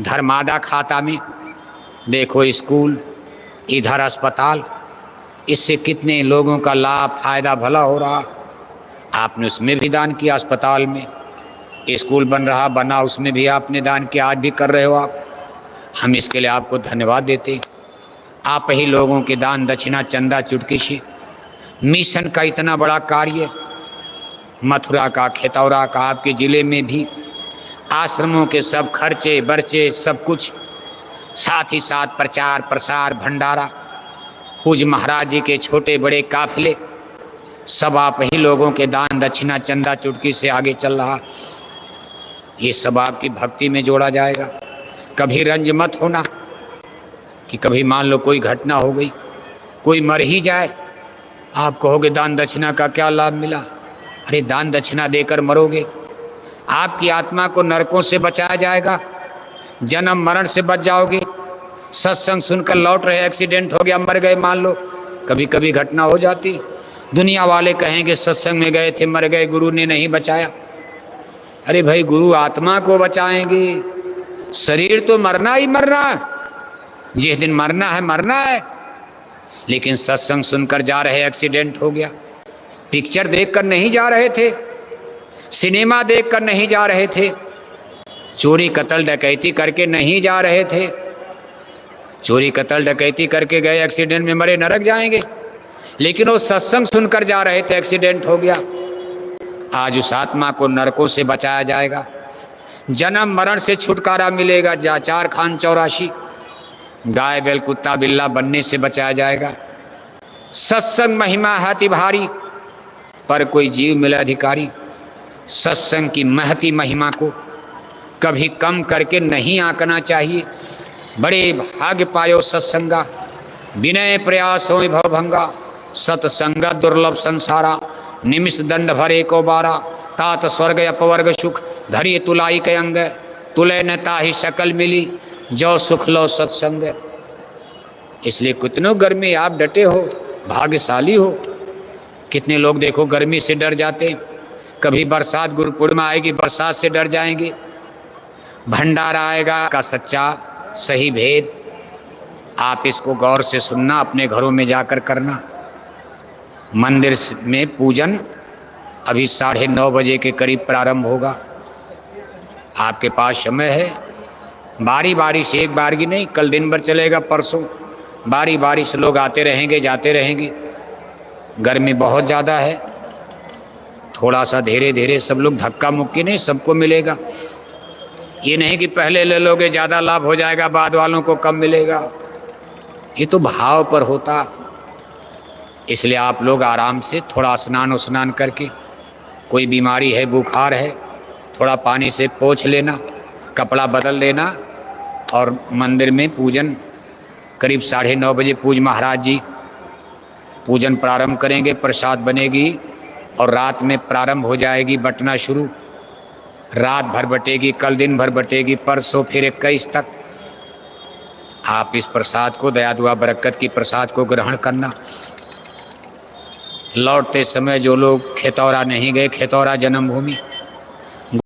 धर्मादा खाता में देखो, स्कूल, इधर अस्पताल, इससे कितने लोगों का लाभ फायदा भला हो रहा। आपने उसमें भी दान किया, अस्पताल में। स्कूल बन रहा बना, उसमें भी आपने दान किया, आज भी कर रहे हो आप। हम इसके लिए आपको धन्यवाद देते। आप ही लोगों के दान दक्षिणा चंदा चुटकी से मिशन का इतना बड़ा कार्य, मथुरा का, खेतौरा का, आपके ज़िले में भी आश्रमों के सब खर्चे बर्चे सब कुछ, साथ ही साथ प्रचार प्रसार भंडारा, पूज्य महाराज जी के छोटे बड़े काफिले, सब आप ही लोगों के दान दक्षिणा चंदा चुटकी से आगे चल रहा। ये सब आपकी भक्ति में जोड़ा जाएगा। कभी रंज मत होना कि कभी मान लो कोई घटना हो गई, कोई मर ही जाए, आप कहोगे दान दक्षिणा का क्या लाभ मिला। अरे दान दक्षिणा देकर मरोगे, आपकी आत्मा को नरकों से बचाया जाएगा, जन्म मरण से बच जाओगे। सत्संग सुनकर लौट रहे, एक्सीडेंट हो गया, मर गए, मान लो कभी कभी घटना हो जाती, दुनिया वाले कहेंगे सत्संग में गए थे मर गए, गुरु ने नहीं बचाया। अरे भाई गुरु आत्मा को बचाएंगे, शरीर तो मरना ही मरना है, जिस दिन मरना है मरना है। लेकिन सत्संग सुनकर जा रहे, एक्सीडेंट हो गया, पिक्चर देखकर नहीं जा रहे थे, सिनेमा देखकर नहीं जा रहे थे, चोरी कत्ल डकैती करके नहीं जा रहे थे। चोरी कत्ल डकैती करके गए, एक्सीडेंट में मरे, नरक जाएंगे। लेकिन वो सत्संग सुनकर जा रहे थे, एक्सीडेंट हो गया, आज उस आत्मा को नरकों से बचाया जाएगा, जन्म मरण से छुटकारा मिलेगा, जाचार खान 84, गाय बैल कुत्ता बिल्ला बनने से बचाया जाएगा। सत्संग महिमा है अति भारी, पर कोई जीव मिले अधिकारी। सत्संग की महती महिमा को कभी कम करके नहीं आंकना चाहिए। बड़े भाग्य पायो सत्संगा, विनय प्रयास हो भवभंगा, सत्संग दुर्लभ संसारा, निमिष दंड भरे को बारा, तात स्वर्ग अपवर्ग सुख, धरिय तुलाई के अंग, तुले न ताहि सकल मिली, जो सुख लो सत्संग। इसलिए कितनों गर्मी आप डटे हो, भाग्यशाली हो। कितने लोग देखो गर्मी से डर जाते, कभी बरसात गुरु पूर्णिमा आएगी बरसात से डर जाएंगे, भंडारा आएगा का सच्चा सही भेद आप इसको गौर से सुनना, अपने घरों में जाकर करना। मंदिर में पूजन अभी 9:30 बजे के करीब प्रारंभ होगा, आपके पास समय है। बारी बारी से, एक बार की नहीं, कल दिन भर चलेगा, परसों बारी बारी से लोग आते रहेंगे जाते रहेंगे। गर्मी बहुत ज़्यादा है, थोड़ा सा धीरे धीरे सब लोग, धक्का मुक्की नहीं, सबको मिलेगा। ये नहीं कि पहले ले लोगे ज़्यादा लाभ हो जाएगा, बाद वालों को कम मिलेगा, ये तो भाव पर होता। इसलिए आप लोग आराम से थोड़ा स्नान करके, कोई बीमारी है बुखार है, थोड़ा पानी से पोंछ लेना, कपड़ा बदल लेना, और मंदिर में पूजन करीब 9:30 बजे पूज्य महाराज जी पूजन प्रारंभ करेंगे, प्रसाद बनेगी और रात में प्रारंभ हो जाएगी बंटना शुरू। रात भर बटेगी, कल दिन भर बटेगी, परसों फिर 21 तक। आप इस प्रसाद को, दया दुआ बरकत की प्रसाद को ग्रहण करना। लौटते समय जो लोग खेतौरा नहीं गए, खेतौरा जन्मभूमि,